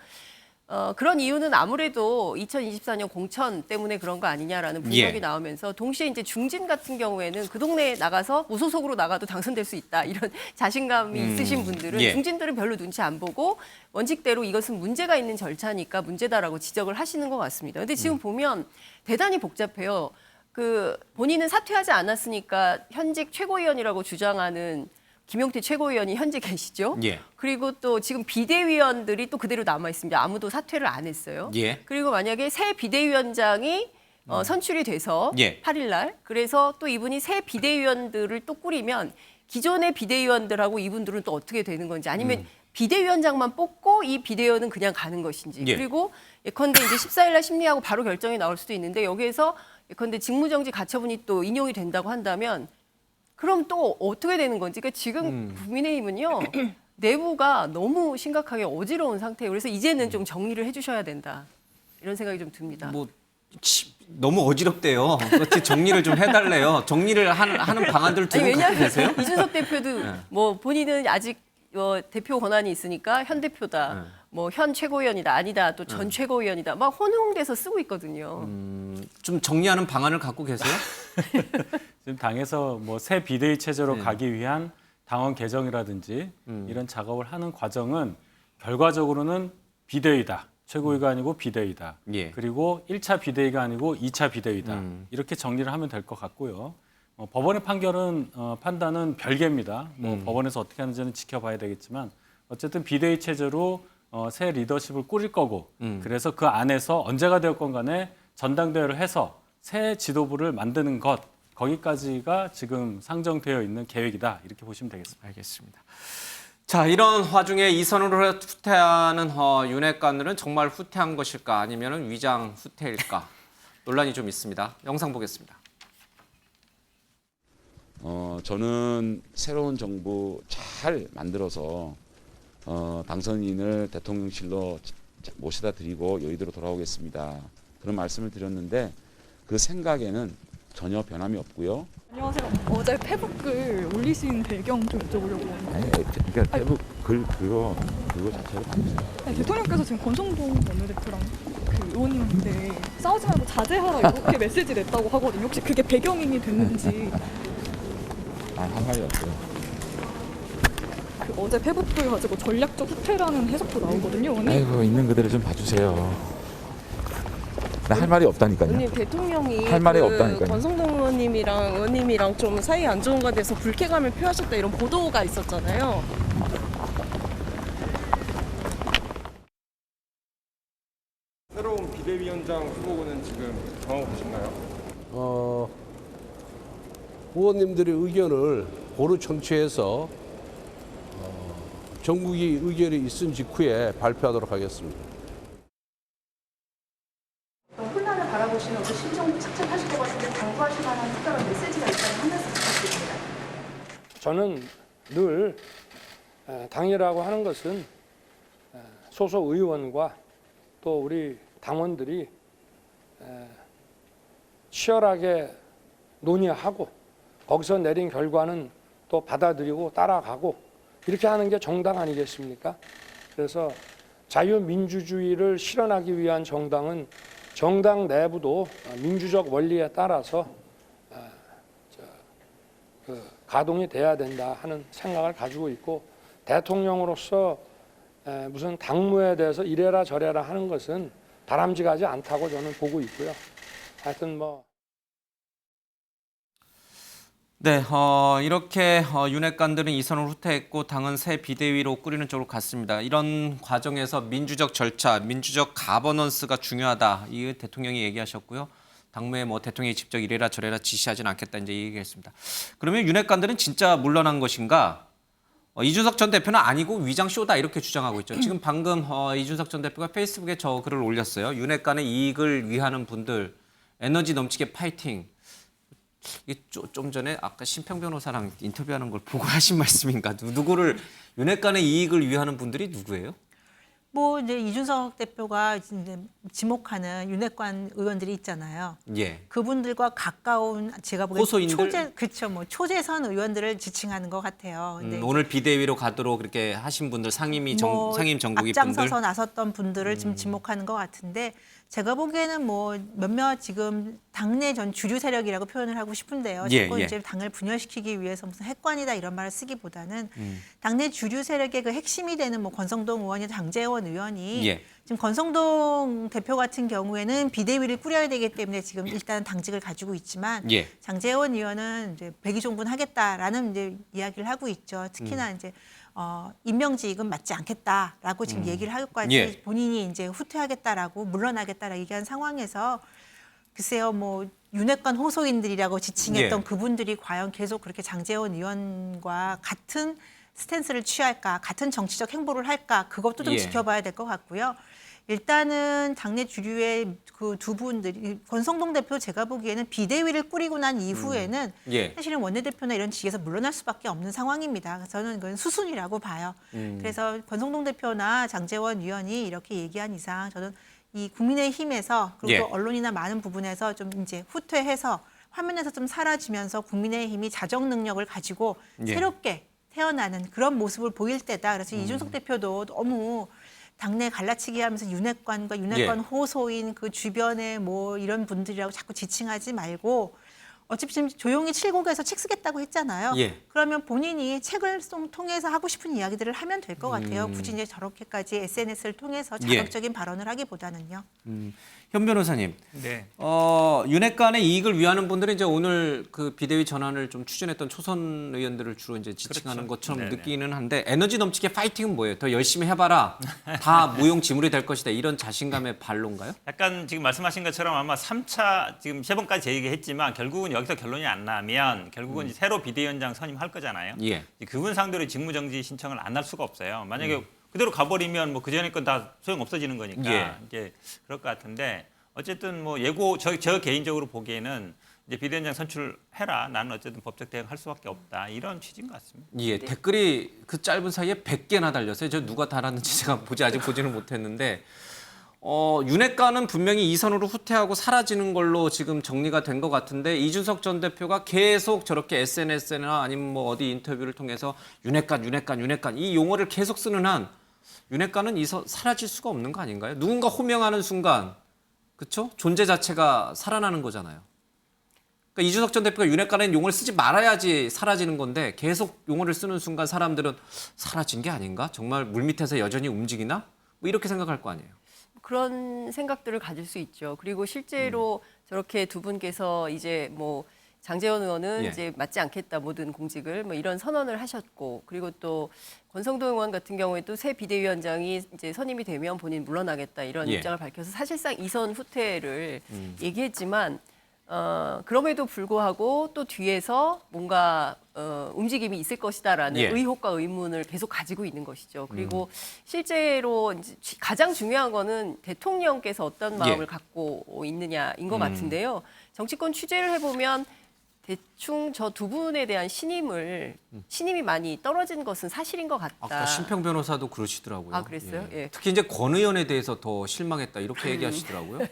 그런 이유는 아무래도 2024년 공천 때문에 그런 거 아니냐라는 분석이 예. 나오면서 동시에 이제 중진 같은 경우에는 그 동네에 나가서 무소속으로 나가도 당선될 수 있다 이런 자신감이 있으신 분들은 예. 중진들은 별로 눈치 안 보고 원칙대로 이것은 문제가 있는 절차니까 문제다라고 지적을 하시는 것 같습니다. 근데 지금 보면 대단히 복잡해요. 그 본인은 사퇴하지 않았으니까 현직 최고위원이라고 주장하는 김용태 최고위원이 현재 계시죠. 예. 그리고 또 지금 비대위원들이 또 그대로 남아 있습니다. 아무도 사퇴를 안 했어요. 예. 그리고 만약에 새 비대위원장이 선출이 돼서 예. 8일 날 그래서 또 이분이 새 비대위원들을 또 꾸리면 기존의 비대위원들하고 이분들은 또 어떻게 되는 건지 아니면 비대위원장만 뽑고 이 비대위원은 그냥 가는 것인지 예. 그리고 예컨대 이제 14일 날 심리하고 바로 결정이 나올 수도 있는데 여기에서 예컨대 직무정지 가처분이 또 인용이 된다고 한다면 그럼 또 어떻게 되는 건지. 그러니까 지금 국민의힘은요. 내부가 너무 심각하게 어지러운 상태예요. 그래서 이제는 좀 정리를 해주셔야 된다. 이런 생각이 좀 듭니다. 뭐 너무 어지럽대요. 어떻게 정리를 좀 해달래요. 정리를 하는 방안들을 두고 갖고 왜냐하면 계세요? 이준석 대표도 뭐 본인은 아직 대표 권한이 있으니까 현 대표다. 뭐 현 최고위원이다. 아니다. 또 전 최고위원이다. 막 혼용돼서 쓰고 있거든요. 좀 정리하는 방안을 갖고 계세요? 지금 당에서 뭐 새 비대위 체제로 가기 위한 당원 개정이라든지 이런 작업을 하는 과정은 결과적으로는 비대위다. 최고위가 아니고 비대위다. 예. 그리고 1차 비대위가 아니고 2차 비대위다. 이렇게 정리를 하면 될 것 같고요. 법원의 판단은 별개입니다. 뭐 법원에서 어떻게 하는지는 지켜봐야 되겠지만 어쨌든 비대위 체제로 새 리더십을 꾸릴 거고 그래서 그 안에서 언제가 되었건 간에 전당대회를 해서 새 지도부를 만드는 것 거기까지가 지금 상정되어 있는 계획이다. 이렇게 보시면 되겠습니다. 알겠습니다. 자, 이런 와중에 이선으로 후퇴하는 윤핵관들은 정말 후퇴한 것일까 아니면 위장 후퇴일까 논란이 좀 있습니다. 영상 보겠습니다. 저는 새로운 정부 잘 만들어서 당선인을 대통령실로 모셔다 드리고 여의도로 돌아오겠습니다. 그런 말씀을 드렸는데 그 생각에는 전혀 변함이 없고요. 안녕하세요. 어제 페북글 올리신 배경 좀 여쭤보려고. 아니, 그러니까 페북 글 그거 자체를 봐주세요. 아니, 대통령께서 지금 권성동 원내대표랑 그 의원님한테 싸우지 말고 자제하라 이렇게 메시지 냈다고 하거든요. 혹시 그게 배경이 됐는지. 한 말이 없어요. 그 어제 페북글 가지고 전략적 후퇴라는 해석도 나오거든요. 오늘. 아이고 있는 그대로 좀 봐주세요. 나 할 말이 없다니까요. 의원님 대통령이 할 말이 없다니까요. 권성동 의원님이랑 의원님이랑 좀 사이 안 좋은 거에 대해서 불쾌감을 표하셨다 이런 보도가 있었잖아요. 새로운 비대위원장 후보는 지금 정하고 계신가요? 의원님들의 의견을 고루 청취해서 전국이 의견이 있은 직후에 발표하도록 하겠습니다. 혼란을 바라보시는 어떤 심정 착착하실 것 같은데 당부하실 만한 특별한 메시지가 있다면 한 말씀 부탁드립니다. 저는 늘 당이라고 하는 것은 소속 의원과 또 우리 당원들이 치열하게 논의하고 거기서 내린 결과는 또 받아들이고 따라가고 이렇게 하는 게 정당 아니겠습니까? 그래서 자유민주주의를 실현하기 위한 정당은 정당 내부도 민주적 원리에 따라서 가동이 돼야 된다 하는 생각을 가지고 있고, 대통령으로서 무슨 당무에 대해서 이래라 저래라 하는 것은 바람직하지 않다고 저는 보고 있고요. 하여튼 뭐. 네, 이렇게 윤핵관들은 이선을 후퇴했고 당은 새 비대위로 꾸리는 쪽으로 갔습니다. 이런 과정에서 민주적 절차, 민주적 가버넌스가 중요하다. 이 대통령이 얘기하셨고요. 당무에 뭐 대통령이 직접 이래라 저래라 지시하지는 않겠다 이제 얘기했습니다. 그러면 윤핵관들은 진짜 물러난 것인가? 이준석 전 대표는 아니고 위장쇼다 이렇게 주장하고 있죠. 지금 방금 이준석 전 대표가 페이스북에 저 글을 올렸어요. 윤핵관의 이익을 위하는 분들 에너지 넘치게 파이팅. 이게 좀 전에 아까 심평 변호사랑 인터뷰하는 걸 보고 하신 말씀인가? 누구를 윤핵관의 이익을 위하는 분들이 누구예요? 뭐 이제 이준석 대표가 이제 지목하는 윤핵관 의원들이 있잖아요. 예. 그분들과 가까운 제가 보기엔 호소인들? 그렇죠. 뭐 초재선 의원들을 지칭하는 것 같아요. 근데 오늘 비대위로 가도록 그렇게 하신 분들 상임 정국위 분들 앞장서서 나섰던 분들을 지금 지목하는 것 같은데, 제가 보기에는 뭐 몇몇 지금 당내 전 주류 세력이라고 표현을 하고 싶은데요. 자꾸 이제 당을 분열시키기 위해서 무슨 핵관이다 이런 말을 쓰기보다는 당내 주류 세력의 그 핵심이 되는 뭐 권성동 의원이 장제원 의원이 지금 권성동 대표 같은 경우에는 비대위를 꾸려야 되기 때문에 지금 일단 당직을 가지고 있지만 장제원 의원은 이제 백의종군하겠다라는 이제 이야기를 하고 있죠. 특히나 이제 임명직은 맞지 않겠다라고 지금 얘기를 하고까지 본인이 이제 후퇴하겠다라고 물러나겠다라고 얘기한 상황에서 글쎄요, 뭐 윤핵관 호소인들이라고 지칭했던 그분들이 과연 계속 그렇게 장제원 의원과 같은 스탠스를 취할까, 같은 정치적 행보를 할까, 그것도 좀 지켜봐야 될 것 같고요. 일단은 당내 주류의 그 두 분들이, 권성동 대표 제가 보기에는 비대위를 꾸리고 난 이후에는 사실은 원내대표나 이런 직에서 물러날 수밖에 없는 상황입니다. 저는 그건 수순이라고 봐요. 그래서 권성동 대표나 장제원 의원이 이렇게 얘기한 이상 저는 이 국민의힘에서 그리고 또 언론이나 많은 부분에서 좀 이제 후퇴해서 화면에서 좀 사라지면서 국민의힘이 자정 능력을 가지고 새롭게 태어나는 그런 모습을 보일 때다. 그래서 이준석 대표도 너무 당내 갈라치기 하면서 윤핵관과 윤핵관 호소인 그 주변에 뭐 이런 분들이라고 자꾸 지칭하지 말고, 어차피 지금 조용히 칠곡에서 책 쓰겠다고 했잖아요. 그러면 본인이 책을 좀 통해서 하고 싶은 이야기들을 하면 될 것 같아요. 굳이 이제 저렇게까지 SNS를 통해서 자극적인 발언을 하기보다는요. 현 변호사님, 윤핵관의 이익을 위하는 분들은 이제 오늘 그 비대위 전환을 좀 추진했던 초선 의원들을 주로 이제 지칭하는 것처럼 느끼는 한데, 에너지 넘치게 파이팅은 뭐예요? 더 열심히 해봐라. 다 무용지물이 될 것이다. 이런 자신감의 발로인가요? 약간 지금 말씀하신 것처럼 아마 3차 지금 3번까지 제기했지만 결국은 여기서 결론이 안 나면 결국은 이제 새로 비대위원장 선임할 거잖아요. 그분 상대로 직무정지 신청을 안 할 수가 없어요. 만약에 그대로 가버리면 뭐 그전에 건 다 소용 없어지는 거니까 이제 그럴 것 같은데, 어쨌든 뭐 저 개인적으로 보기에는 이제 비대위원장 선출해라. 나는 어쨌든 법적 대응할 수밖에 없다. 이런 취지인 것 같습니다. 댓글이 그 짧은 사이에 100개나 달렸어요. 저 누가 달았는지 제가 아직 보지는 못했는데, 윤핵관은 분명히 이선으로 후퇴하고 사라지는 걸로 지금 정리가 된 것 같은데, 이준석 전 대표가 계속 저렇게 SNS나 아니면 뭐 어디 인터뷰를 통해서 윤핵관 이 용어를 계속 쓰는 한 윤핵관은 사라질 수가 없는 거 아닌가요? 누군가 호명하는 순간, 그렇죠? 존재 자체가 살아나는 거잖아요. 그러니까 이준석 전 대표가 윤핵관은 용어를 쓰지 말아야지 사라지는 건데, 계속 용어를 쓰는 순간 사람들은 사라진 게 아닌가? 정말 물밑에서 여전히 움직이나? 뭐 이렇게 생각할 거 아니에요. 그런 생각들을 가질 수 있죠. 그리고 실제로 저렇게 두 분께서 이제 뭐 장제원 의원은 이제 맞지 않겠다, 모든 공직을 뭐 이런 선언을 하셨고, 그리고 또 권성동 의원 같은 경우에 또 새 비대위원장이 이제 선임이 되면 본인 물러나겠다 이런 입장을 밝혀서 사실상 이선 후퇴를 얘기했지만, 그럼에도 불구하고 또 뒤에서 뭔가 움직임이 있을 것이다라는 의혹과 의문을 계속 가지고 있는 것이죠. 그리고 실제로 이제 가장 중요한 거는 대통령께서 어떤 마음을 갖고 있느냐인 것 같은데요. 정치권 취재를 해보면 대충 저 두 분에 대한 신임이 많이 떨어진 것은 사실인 것 같다. 아까 심평 변호사도 그러시더라고요. 아, 그랬어요? 예. 특히 이제 권 의원에 대해서 더 실망했다 이렇게 얘기하시더라고요.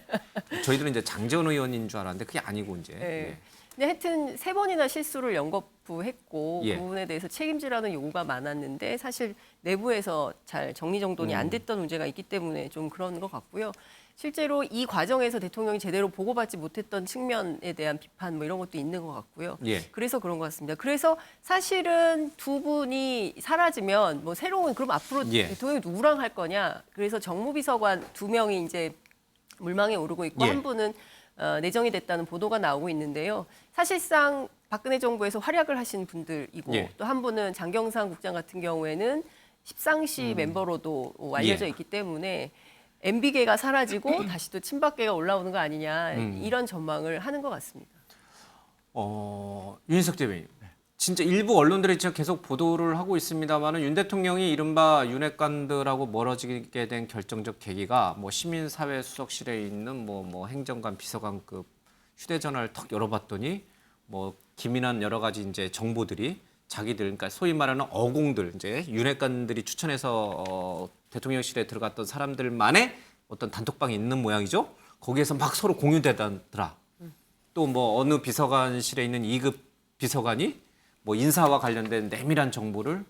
저희들은 이제 장재원 의원인 줄 알았는데 그게 아니고 이제. 예. 근데 하여튼 3번이나 실수를 연거푸했고 예. 그 부분에 대해서 책임지라는 요구가 많았는데 사실 내부에서 잘 정리정돈이 안 됐던 문제가 있기 때문에 좀 그런 것 같고요. 실제로 이 과정에서 대통령이 제대로 보고받지 못했던 측면에 대한 비판 뭐 이런 것도 있는 것 같고요. 예. 그래서 그런 것 같습니다. 그래서 사실은 두 분이 사라지면 뭐 새로운 그럼 앞으로 예. 대통령이 누구랑 할 거냐. 그래서 정무비서관 2명이 이제 물망에 오르고 있고 예. 한 분은 내정이 됐다는 보도가 나오고 있는데요. 사실상 박근혜 정부에서 활약을 하신 분들이고 예. 또 한 분은 장경상 국장 같은 경우에는 십상시 멤버로도 알려져 예. 있기 때문에 MB계가 사라지고 다시 또 친박계가 올라오는 거 아니냐 이런 전망을 하는 것 같습니다. 윤희석 대변인. 진짜 일부 언론들이 지금 계속 보도를 하고 있습니다만은 윤 대통령이 이른바 윤핵관들하고 멀어지게 된 결정적 계기가 뭐 시민사회 수석실에 있는 뭐 행정관 비서관급 휴대전화를 턱 열어봤더니 뭐 기민한 여러 가지 이제 정보들이 자기들 그러니까 소위 말하는 어공들 이제 윤핵관들이 추천해서 대통령실에 들어갔던 사람들만의 어떤 단톡방이 있는 모양이죠. 거기에서 막 서로 공유되더라. 또 뭐 어느 비서관실에 있는 2급 비서관이 뭐 인사와 관련된 내밀한 정보를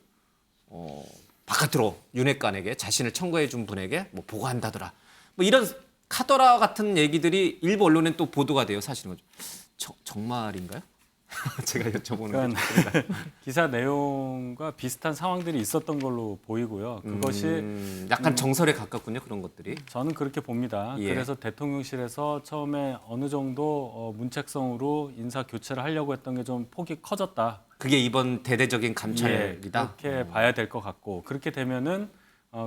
바깥으로 윤핵관에게 자신을 청구해 준 분에게 뭐 보고한다더라. 뭐 이런 카더라 같은 얘기들이 일부 언론에 또 보도가 돼요. 사실은 정말인가요? 제가 여쭤보는 그러니까 기사 내용과 비슷한 상황들이 있었던 걸로 보이고요. 그것이 약간 정설에 가깝군요. 그런 것들이. 저는 그렇게 봅니다. 예. 그래서 대통령실에서 처음에 어느 정도 문책성으로 인사 교체를 하려고 했던 게 좀 폭이 커졌다. 그게 이번 대대적인 예, 감찰이다. 그렇게 봐야 될 것 같고 그렇게 되면은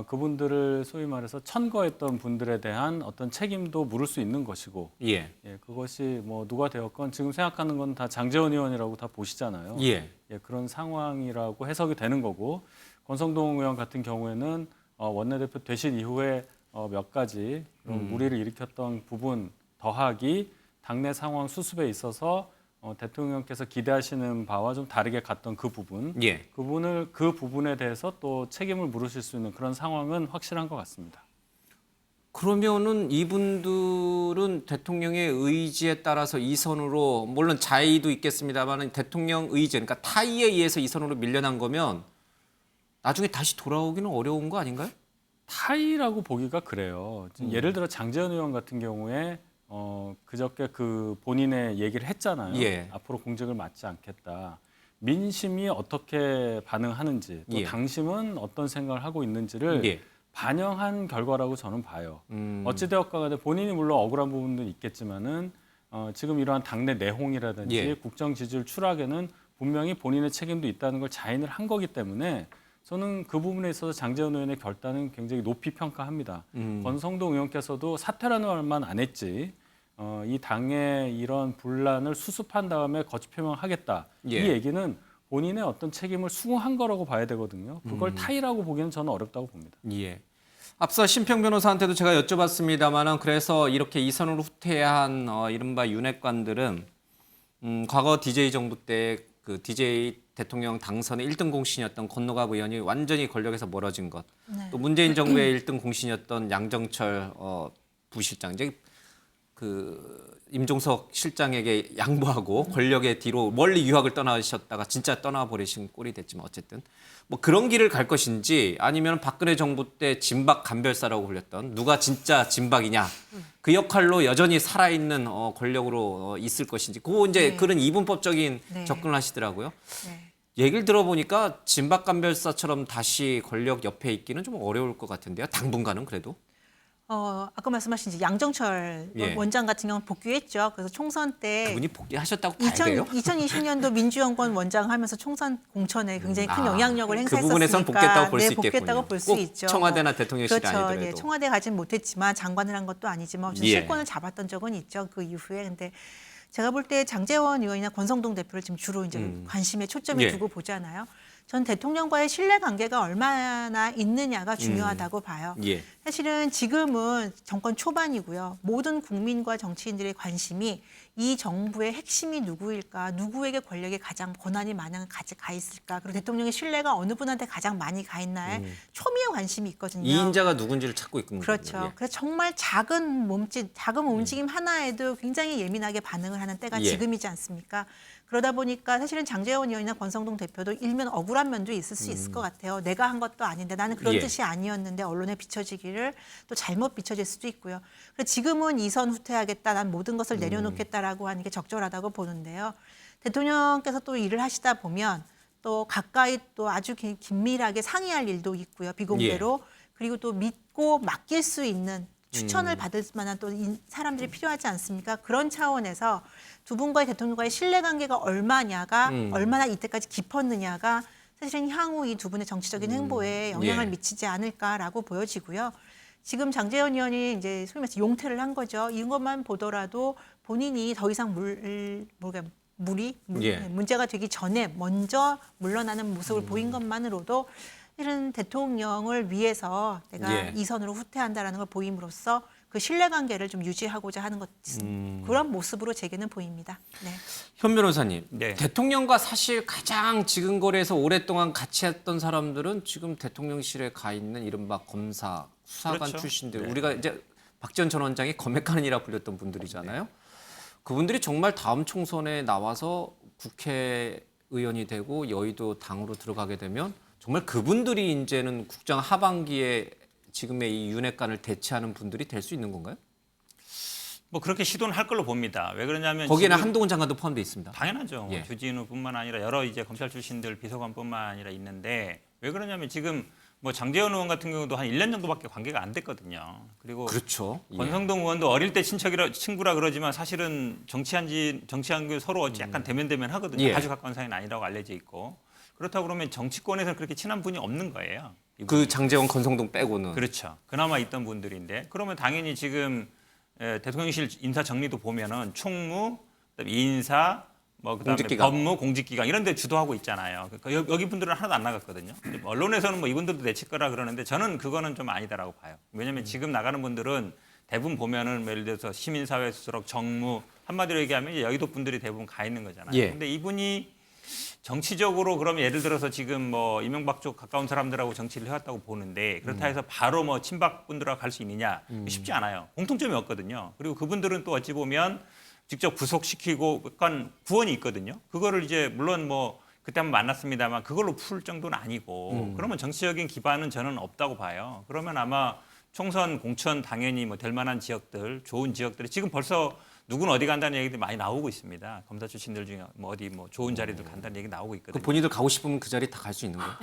그분들을 소위 말해서 천거했던 분들에 대한 어떤 책임도 물을 수 있는 것이고 예. 그것이 뭐 누가 되었건 지금 생각하는 건 다 장재원 의원이라고 다 보시잖아요. 예. 그런 상황이라고 해석이 되는 거고 권성동 의원 같은 경우에는 원내대표 되신 이후에 몇 가지 그런 무리를 일으켰던 부분 더하기 당내 상황 수습에 있어서 대통령께서 기대하시는 바와 좀 다르게 갔던 그 부분, 예. 그 부분에 대해서 또 책임을 물으실 수 있는 그런 상황은 확실한 것 같습니다. 그러면은 이분들은 대통령의 의지에 따라서 이선으로 물론 자의도 있겠습니다만 대통령 의지 그러니까 타의에 의해서 이선으로 밀려난 거면 나중에 다시 돌아오기는 어려운 거 아닌가요? 타의라고 보기가 그래요. 예를 들어 장재원 의원 같은 경우에 그저께 그 본인의 얘기를 했잖아요. 예. 앞으로 공직을 맡지 않겠다. 민심이 어떻게 반응하는지 또 예. 당심은 어떤 생각을 하고 있는지를 예. 반영한 결과라고 저는 봐요. 어찌되었건 간에 본인이 물론 억울한 부분도 있겠지만은 지금 이러한 당내 내홍이라든지 예. 국정 지지율 추락에는 분명히 본인의 책임도 있다는 걸 자인을 한 거기 때문에 저는 그 부분에 있어서 장재원 의원의 결단은 굉장히 높이 평가합니다. 권성동 의원께서도 사퇴라는 말만 안 했지 이 당의 이런 분란을 수습한 다음에 거취 표명하겠다. 예. 이 얘기는 본인의 어떤 책임을 수긍한 거라고 봐야 되거든요. 그걸 타의라고 보기는 저는 어렵다고 봅니다. 예. 앞서 심평 변호사한테도 제가 여쭤봤습니다만은 그래서 이렇게 이선으로 후퇴한 이른바 윤핵관들은 과거 DJ 정부 때 그 DJ 대통령 당선의 1등 공신이었던 권노갑 의원이 완전히 권력에서 멀어진 것. 네. 또 문재인 정부의 1등 공신이었던 양정철 부실장 이제 그 임종석 실장에게 양보하고 권력의 뒤로 멀리 유학을 떠나셨다가 진짜 떠나버리신 꼴이 됐지만 어쨌든 뭐 그런 길을 갈 것인지 아니면 박근혜 정부 때 진박 간별사라고 불렸던 누가 진짜 진박이냐 그 역할로 여전히 살아있는 권력으로 있을 것인지 그거 이제 네. 그런 이분법적인 네. 접근을 하시더라고요. 네. 얘기를 들어보니까 진박 간별사처럼 다시 권력 옆에 있기는 좀 어려울 것 같은데요. 당분간은 그래도. 아까 말씀하신 이제 양정철 예. 원장 같은 경우는 복귀했죠. 그래서 총선 때 그분이 복귀하셨다고 봐야 돼요? 2020년도 민주연구원 원장 하면서 총선 공천에 굉장히 큰 영향력을 그 행사했었으니까 부분에서는 복귀했다고 볼 수 있겠군요. 복귀했다고 볼 수 꼭 있죠. 청와대나 대통령실이 그렇죠. 아니더라도. 네, 청와대 가진 못했지만 장관을 한 것도 아니지만 어쨌든 예. 실권을 잡았던 적은 있죠. 그 이후에. 근데 제가 볼 때 장재원 의원이나 권성동 대표를 지금 주로 이제 관심에 초점을 예. 두고 보잖아요. 전 대통령과의 신뢰 관계가 얼마나 있느냐가 중요하다고 봐요. 예. 사실은 지금은 정권 초반이고요. 모든 국민과 정치인들의 관심이 이 정부의 핵심이 누구일까, 누구에게 권력에 가장 권한이 많이 가 있을까, 그리고 대통령의 신뢰가 어느 분한테 가장 많이 가 있나에 초미의 관심이 있거든요. 이 인자가 누군지를 찾고 있군요. 그렇죠. 예. 그래서 정말 작은 몸짓, 작은 움직임 하나에도 굉장히 예민하게 반응을 하는 때가 예. 지금이지 않습니까? 그러다 보니까 사실은 장제원 의원이나 권성동 대표도 일면 억울한 면도 있을 수 있을 것 같아요. 내가 한 것도 아닌데 나는 그런 예. 뜻이 아니었는데 언론에 비춰지기를 또 잘못 비춰질 수도 있고요. 그래서 지금은 이선 후퇴하겠다, 난 모든 것을 내려놓겠다라고 하는 게 적절하다고 보는데요. 대통령께서 또 일을 하시다 보면 또 가까이 또 아주 긴밀하게 상의할 일도 있고요. 비공개로. 그리고 또 믿고 맡길 수 있는 추천을 받을 만한 또 사람들이 필요하지 않습니까? 그런 차원에서 두 분과의 대통령과의 신뢰관계가 얼마냐가 얼마나 이때까지 깊었느냐가 사실은 향후 이 두 분의 정치적인 행보에 영향을 예. 미치지 않을까라고 보여지고요. 지금 장제원 의원이 이제 소위 말해서 용퇴를 한 거죠. 이것만 보더라도 본인이 더 이상 예. 문제가 되기 전에 먼저 물러나는 모습을 보인 것만으로도 실은 대통령을 위해서 내가 예. 이선으로 후퇴한다라는 걸 보임으로써 그 신뢰관계를 좀 유지하고자 하는 것 그런 모습으로 제게는 보입니다. 네. 현 변호사님, 네. 대통령과 사실 가장 지근거리에서 오랫동안 같이 했던 사람들은 지금 대통령실에 가 있는 이른바 검사, 수사관 그렇죠. 출신들. 네. 우리가 이제 박지원 전 원장이 검핵관이라 불렸던 분들이잖아요. 그분들이 정말 다음 총선에 나와서 국회의원이 되고 여의도 당으로 들어가게 되면 정말 그분들이 이제는 국정 하반기에 지금의 이 윤핵관을 대체하는 분들이 될 수 있는 건가요? 뭐 그렇게 시도는 할 걸로 봅니다. 왜 그러냐면 거기에는 지금 한동훈 장관도 포함되어 있습니다. 당연하죠. 예. 주진우뿐만 아니라 여러 이제 검찰 출신들 비서관뿐만 아니라 있는데 왜 그러냐면 지금 뭐 장제원 의원 같은 경우도 한 1년 정도밖에 관계가 안 됐거든요. 그리고 그렇죠. 예. 권성동 의원도 어릴 때 친구라 그러지만 사실은 정치한 게 서로 어찌 약간 대면대면 하거든요. 예. 아주 가까운 사이는 아니라고 알려져 있고. 그렇다고 그러면 정치권에서는 그렇게 친한 분이 없는 거예요. 그 장제원, 권성동 빼고는. 그렇죠. 그나마 있던 분들인데 그러면 당연히 지금 대통령실 인사 정리도 보면은 총무, 그다음에 인사, 뭐 그다음에 공직기강. 법무, 공직기강 이런 데 주도하고 있잖아요. 그러니까 여기 분들은 하나도 안 나갔거든요. 언론에서는 뭐 이분들도 내칠 거라 그러는데 저는 그거는 좀 아니다라고 봐요. 왜냐하면 지금 나가는 분들은 대부분 보면은 예를 들어서 시민사회 수석, 정무 한마디로 얘기하면 이제 여의도 분들이 대부분 가 있는 거잖아요. 예. 근데 이분이 정치적으로 그러면 예를 들어서 지금 뭐 이명박 쪽 가까운 사람들하고 정치를 해왔다고 보는데 그렇다 해서 바로 뭐 친박 분들하고 갈 수 있느냐 쉽지 않아요. 공통점이 없거든요. 그리고 그분들은 또 어찌 보면 직접 구속시키고 약간 구원이 있거든요. 그거를 이제 물론 뭐 그때 한번 만났습니다만 그걸로 풀 정도는 아니고 그러면 정치적인 기반은 저는 없다고 봐요. 그러면 아마 총선 공천 당연히 뭐 될 만한 지역들, 좋은 지역들이 지금 벌써 누구는 어디 간다는 얘기들이 많이 나오고 있습니다. 검사 출신들 중에 뭐 어디 뭐 좋은 자리들 간다는 얘기 나오고 있거든요. 그 본인들 가고 싶으면 그 자리 다 갈 수 있는 거예요?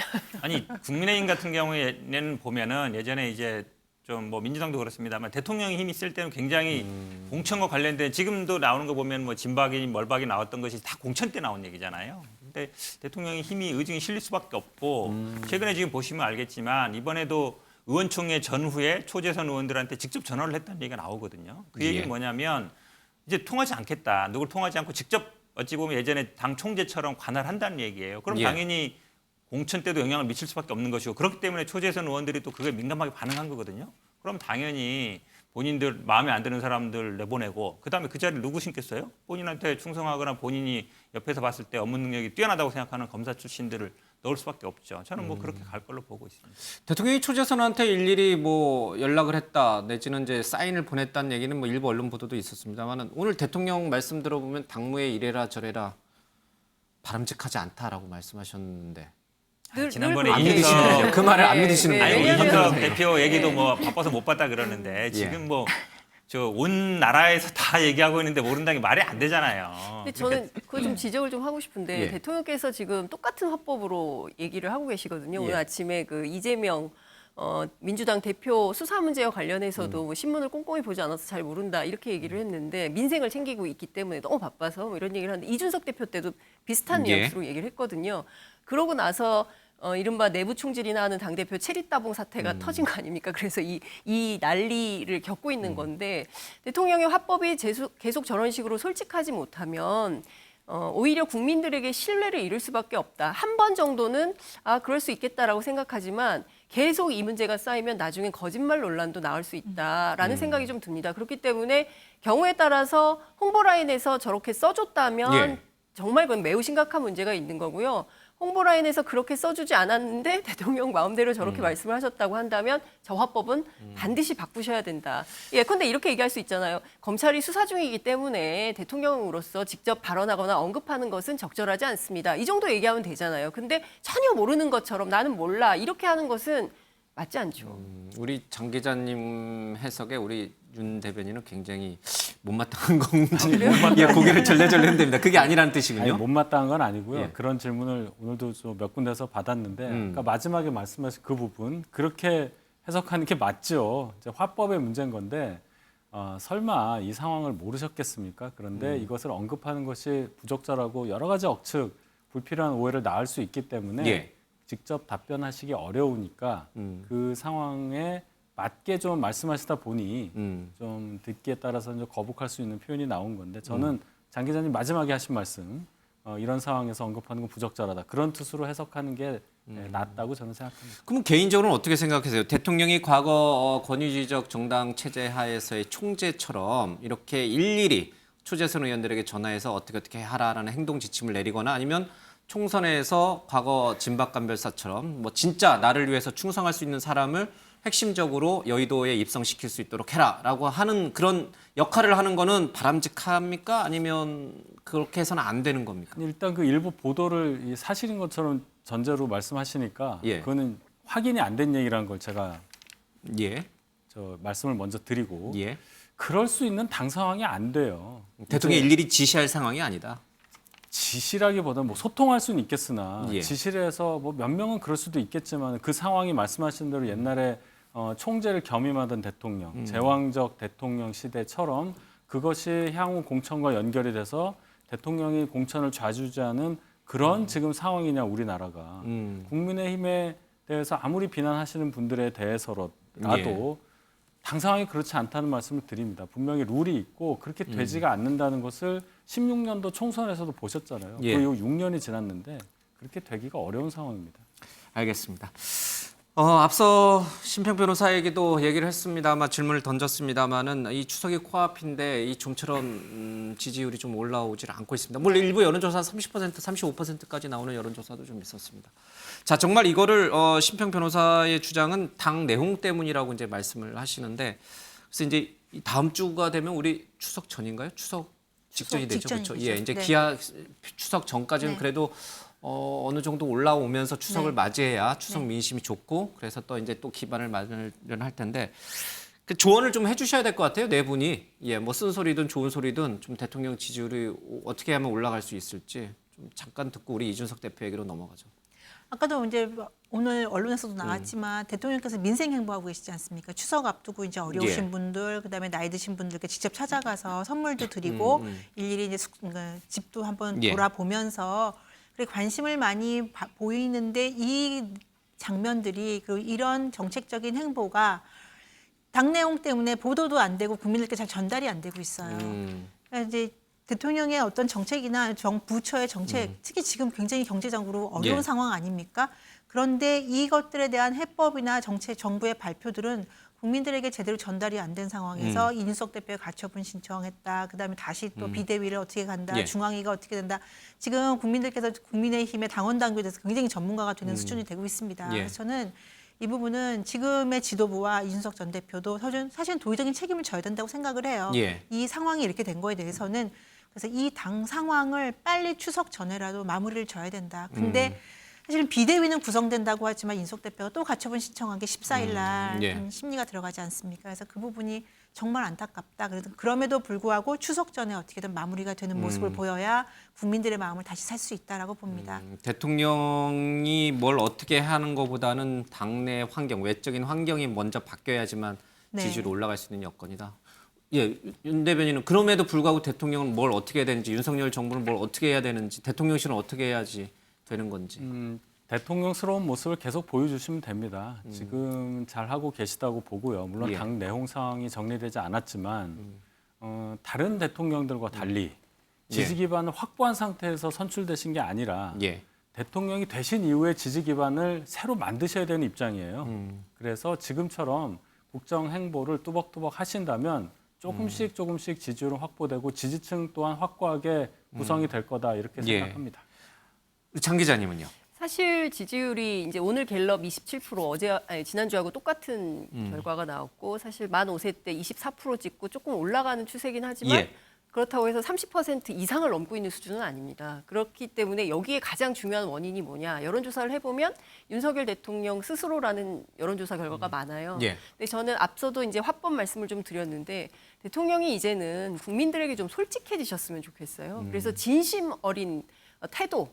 아니 국민의힘 같은 경우에는 보면은 예전에 이제 좀 뭐 민주당도 그렇습니다만 대통령이 힘이 쓸 때는 굉장히 공천과 관련된 지금도 나오는 거 보면 뭐 진박이 멀박이 나왔던 것이 다 공천 때 나온 얘기잖아요. 근데 대통령이 힘이 의중이 실릴 수밖에 없고 최근에 지금 보시면 알겠지만 이번에도 의원총회 전후에 초재선 의원들한테 직접 전화를 했다는 얘기가 나오거든요. 그 얘기는 예. 뭐냐면 이제 통하지 않겠다. 누굴 통하지 않고 직접 어찌 보면 예전에 당 총재처럼 관할한다는 얘기예요. 그럼 예. 당연히 공천 때도 영향을 미칠 수밖에 없는 것이고 그렇기 때문에 초재선 의원들이 또 그게 민감하게 반응한 거거든요. 그럼 당연히 본인들 마음에 안 드는 사람들 내보내고 그다음에 그 자리를 누구 신겠어요? 본인한테 충성하거나 본인이 옆에서 봤을 때 업무 능력이 뛰어나다고 생각하는 검사 출신들을 넣을 수밖에 없죠. 저는 뭐 그렇게 갈 걸로 보고 있습니다. 대통령이 초재선한테 일일이 뭐 연락을 했다 내지는 이제 사인을 보냈다는 얘기는 뭐 일부 언론 보도도 있었습니다만은 오늘 대통령 말씀 들어보면 당무에 이래라 저래라 바람직하지 않다라고 말씀하셨는데 지난번에 안 믿으시는 그 말을 안 믿으시는 아니 거예요. 이준석 대표 얘기도 뭐 바빠서 못 봤다 그러는데 지금 뭐 저 온 나라에서 다 얘기하고 있는데 모른다는 게 말이 안 되잖아요. 근데 저는 그거 좀 지적을 좀 하고 싶은데 예. 대통령께서 지금 똑같은 화법으로 얘기를 하고 계시거든요. 예. 오늘 아침에 그 이재명 민주당 대표 수사 문제와 관련해서도 뭐 신문을 꼼꼼히 보지 않아서 잘 모른다 이렇게 얘기를 했는데 민생을 챙기고 있기 때문에 너무 바빠서 뭐 이런 얘기를 하는데 이준석 대표 때도 비슷한 예. 뉘앙스로 얘기를 했거든요. 그러고 나서 이른바 내부 총질이나 하는 당대표 체리따봉 사태가 터진 거 아닙니까? 그래서 이 난리를 겪고 있는 건데 대통령의 화법이 계속 저런 식으로 솔직하지 못하면 오히려 국민들에게 신뢰를 잃을 수밖에 없다. 한 번 정도는 그럴 수 있겠다라고 생각하지만 계속 이 문제가 쌓이면 나중에 거짓말 논란도 나올 수 있다라는 생각이 좀 듭니다. 그렇기 때문에 경우에 따라서 홍보라인에서 저렇게 써줬다면 예. 정말 그건 매우 심각한 문제가 있는 거고요. 홍보라인에서 그렇게 써주지 않았는데 대통령 마음대로 저렇게 말씀을 하셨다고 한다면 저 화법은 반드시 바꾸셔야 된다. 예컨대 이렇게 얘기할 수 있잖아요. 검찰이 수사 중이기 때문에 대통령으로서 직접 발언하거나 언급하는 것은 적절하지 않습니다. 이 정도 얘기하면 되잖아요. 근데 전혀 모르는 것처럼 나는 몰라 이렇게 하는 것은 맞지 않죠. 우리 장 기자님 해석에 우리 윤 대변인은 굉장히 못마땅한 건지 예, 고개를 절레절레 흔듭니다. 그게 아니라는 뜻이군요. 아니, 못마땅한 건 아니고요. 예. 그런 질문을 오늘도 좀 몇 군데서 받았는데 그러니까 마지막에 말씀하신 그 부분 그렇게 해석하는 게 맞죠. 이제 화법의 문제인 건데 설마 이 상황을 모르셨겠습니까? 그런데 이것을 언급하는 것이 부적절하고 여러 가지 억측, 불필요한 오해를 낳을 수 있기 때문에 예. 직접 답변하시기 어려우니까 그 상황에 맞게 좀 말씀하시다 보니 좀 듣기에 따라서 좀 거북할 수 있는 표현이 나온 건데 저는 장 기자님 마지막에 하신 말씀 이런 상황에서 언급하는 건 부적절하다. 그런 뜻으로 해석하는 게 낫다고 저는 생각합니다. 그럼 개인적으로는 어떻게 생각하세요? 대통령이 과거 권위주의적 정당 체제 하에서의 총재처럼 이렇게 일일이 초재선 의원들에게 전화해서 어떻게 하라라는 행동 지침을 내리거나 아니면 총선에서 과거 진박감별사처럼 뭐 진짜 나를 위해서 충성할 수 있는 사람을 핵심적으로 여의도에 입성시킬 수 있도록 해라라고 하는 그런 역할을 하는 거는 바람직합니까? 아니면 그렇게 해서는 안 되는 겁니까? 일단 그 일부 보도를 이 사실인 것처럼 전제로 말씀하시니까 예. 그거는 확인이 안 된 얘기라는 걸 제가 예. 저 말씀을 먼저 드리고 예. 그럴 수 있는 당 상황이 안 돼요. 대통령이 일일이 지시할 상황이 아니다. 지시라기보다는 뭐 소통할 수는 있겠으나 예. 지시를 해서 뭐 몇 명은 그럴 수도 있겠지만 그 상황이 말씀하신 대로 옛날에 총재를 겸임하던 대통령, 제왕적 대통령 시대처럼 그것이 향후 공천과 연결이 돼서 대통령이 공천을 좌지우지하는 그런 지금 상황이냐 우리나라가 국민의힘에 대해서 아무리 비난하시는 분들에 대해서라도 당 상황이 그렇지 않다는 말씀을 드립니다. 분명히 룰이 있고 그렇게 되지가 않는다는 것을 16년도 총선에서도 보셨잖아요. 예. 그 이후 6년이 지났는데 그렇게 되기가 어려운 상황입니다. 알겠습니다. 앞서 심평 변호사에게도 얘기를 했습니다만 질문을 던졌습니다만은 이 추석이 코앞인데 이 좀처럼 지지율이 좀 올라오질 않고 있습니다. 물론 일부 여론조사 30%, 35%까지 나오는 여론조사도 좀 있었습니다. 자, 정말 이거를 심평 변호사의 주장은 당 내용 때문이라고 이제 말씀을 하시는데 그래서 이제 다음 주가 되면 우리 추석 전인가요? 추석 직전이 되죠, 그렇죠? 예, 이제 네. 기아 추석 전까지는 네. 그래도 어느 정도 올라오면서 추석을 맞이해야 추석 민심이 좋고 그래서 또 이제 또 기반을 마련할 텐데 그 조언을 좀 해주셔야 될 것 같아요, 네 분이. 예, 뭐 쓴소리든 좋은 소리든 좀 대통령 지지율이 어떻게 하면 올라갈 수 있을지 좀 잠깐 듣고 우리 이준석 대표에게로 넘어가죠. 아까도 이제 오늘 언론에서도 나왔지만 대통령께서 민생 행보하고 계시지 않습니까? 추석 앞두고 이제 어려우신 예. 분들, 그다음에 나이 드신 분들께 직접 찾아가서 선물도 드리고 일일이 이제 집도 한번 예. 돌아보면서 그리고 관심을 많이 보이는데 이 장면들이 그리고 이런 정책적인 행보가 당 내용 때문에 보도도 안 되고 국민들께 잘 전달이 안 되고 있어요. 그러니까 이제 대통령의 어떤 정책이나 부처의 정책, 특히 지금 굉장히 경제적으로 어려운 예. 상황 아닙니까? 그런데 이것들에 대한 해법이나 정책, 정부의 발표들은 국민들에게 제대로 전달이 안 된 상황에서 이준석 대표가 가처분 신청했다. 그다음에 다시 또 비대위를 어떻게 간다. 예. 중앙위가 어떻게 된다. 지금 국민들께서 국민의힘의 당원 당규에 대해서 굉장히 전문가가 되는 수준이 되고 있습니다. 예. 그래서 저는 이 부분은 지금의 지도부와 이준석 전 대표도 사실 도의적인 책임을 져야 된다고 생각을 해요. 예. 이 상황이 이렇게 된 거에 대해서는 그래서 이 당 상황을 빨리 추석 전에라도 마무리를 져야 된다. 근데 사실은 비대위는 구성된다고 하지만 이준석 대표가 또 가처분 신청한 게 14일 날 예. 심리가 들어가지 않습니까? 그래서 그 부분이 정말 안타깝다. 그래서 그럼에도 불구하고 추석 전에 어떻게든 마무리가 되는 모습을 보여야 국민들의 마음을 다시 살 수 있다라고 봅니다. 대통령이 뭘 어떻게 하는 것보다는 당내 환경, 외적인 환경이 먼저 바뀌어야지만 네. 지지율이 올라갈 수 있는 여건이다. 예, 윤 대변인은 그럼에도 불구하고 대통령은 뭘 어떻게 해야 되는지, 윤석열 정부는 뭘 어떻게 해야 되는지, 대통령실은 어떻게 해야지 되는 건지. 대통령스러운 모습을 계속 보여주시면 됩니다. 지금 잘 하고 계시다고 보고요. 물론 예. 당 내용 상황이 정리되지 않았지만 다른 대통령들과 달리 지지 기반을 확보한 상태에서 선출되신 게 아니라 예. 대통령이 되신 이후에 지지 기반을 새로 만드셔야 되는 입장이에요. 그래서 지금처럼 국정 행보를 뚜벅뚜벅 하신다면 조금씩 지지율은 확보되고 지지층 또한 확고하게 구성이 될 거다 이렇게 생각합니다. 장 기자님은요? 사실 지지율이 이제 오늘 갤럽 27% 지난주하고 똑같은 결과가 나왔고 사실 만 5세 때 24% 찍고 조금 올라가는 추세긴 하지만 그렇다고 해서 30% 이상을 넘고 있는 수준은 아닙니다. 그렇기 때문에 여기에 가장 중요한 원인이 뭐냐. 여론조사를 해보면 윤석열 대통령 스스로라는 여론조사 결과가 많아요. 근데 저는 앞서도 이제 화법 말씀을 좀 드렸는데 대통령이 이제는 국민들에게 좀 솔직해지셨으면 좋겠어요. 그래서 진심 어린 태도,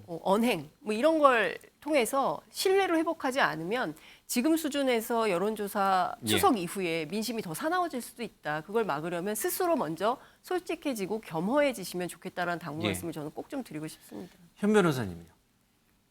언행 뭐 이런 걸 통해서 신뢰를 회복하지 않으면 지금 수준에서 여론조사 추석 이후에 민심이 더 사나워질 수도 있다. 그걸 막으려면 스스로 먼저 솔직해지고 겸허해지시면 좋겠다라는 당부 말씀을 저는 꼭 좀 드리고 싶습니다. 현 변호사님요?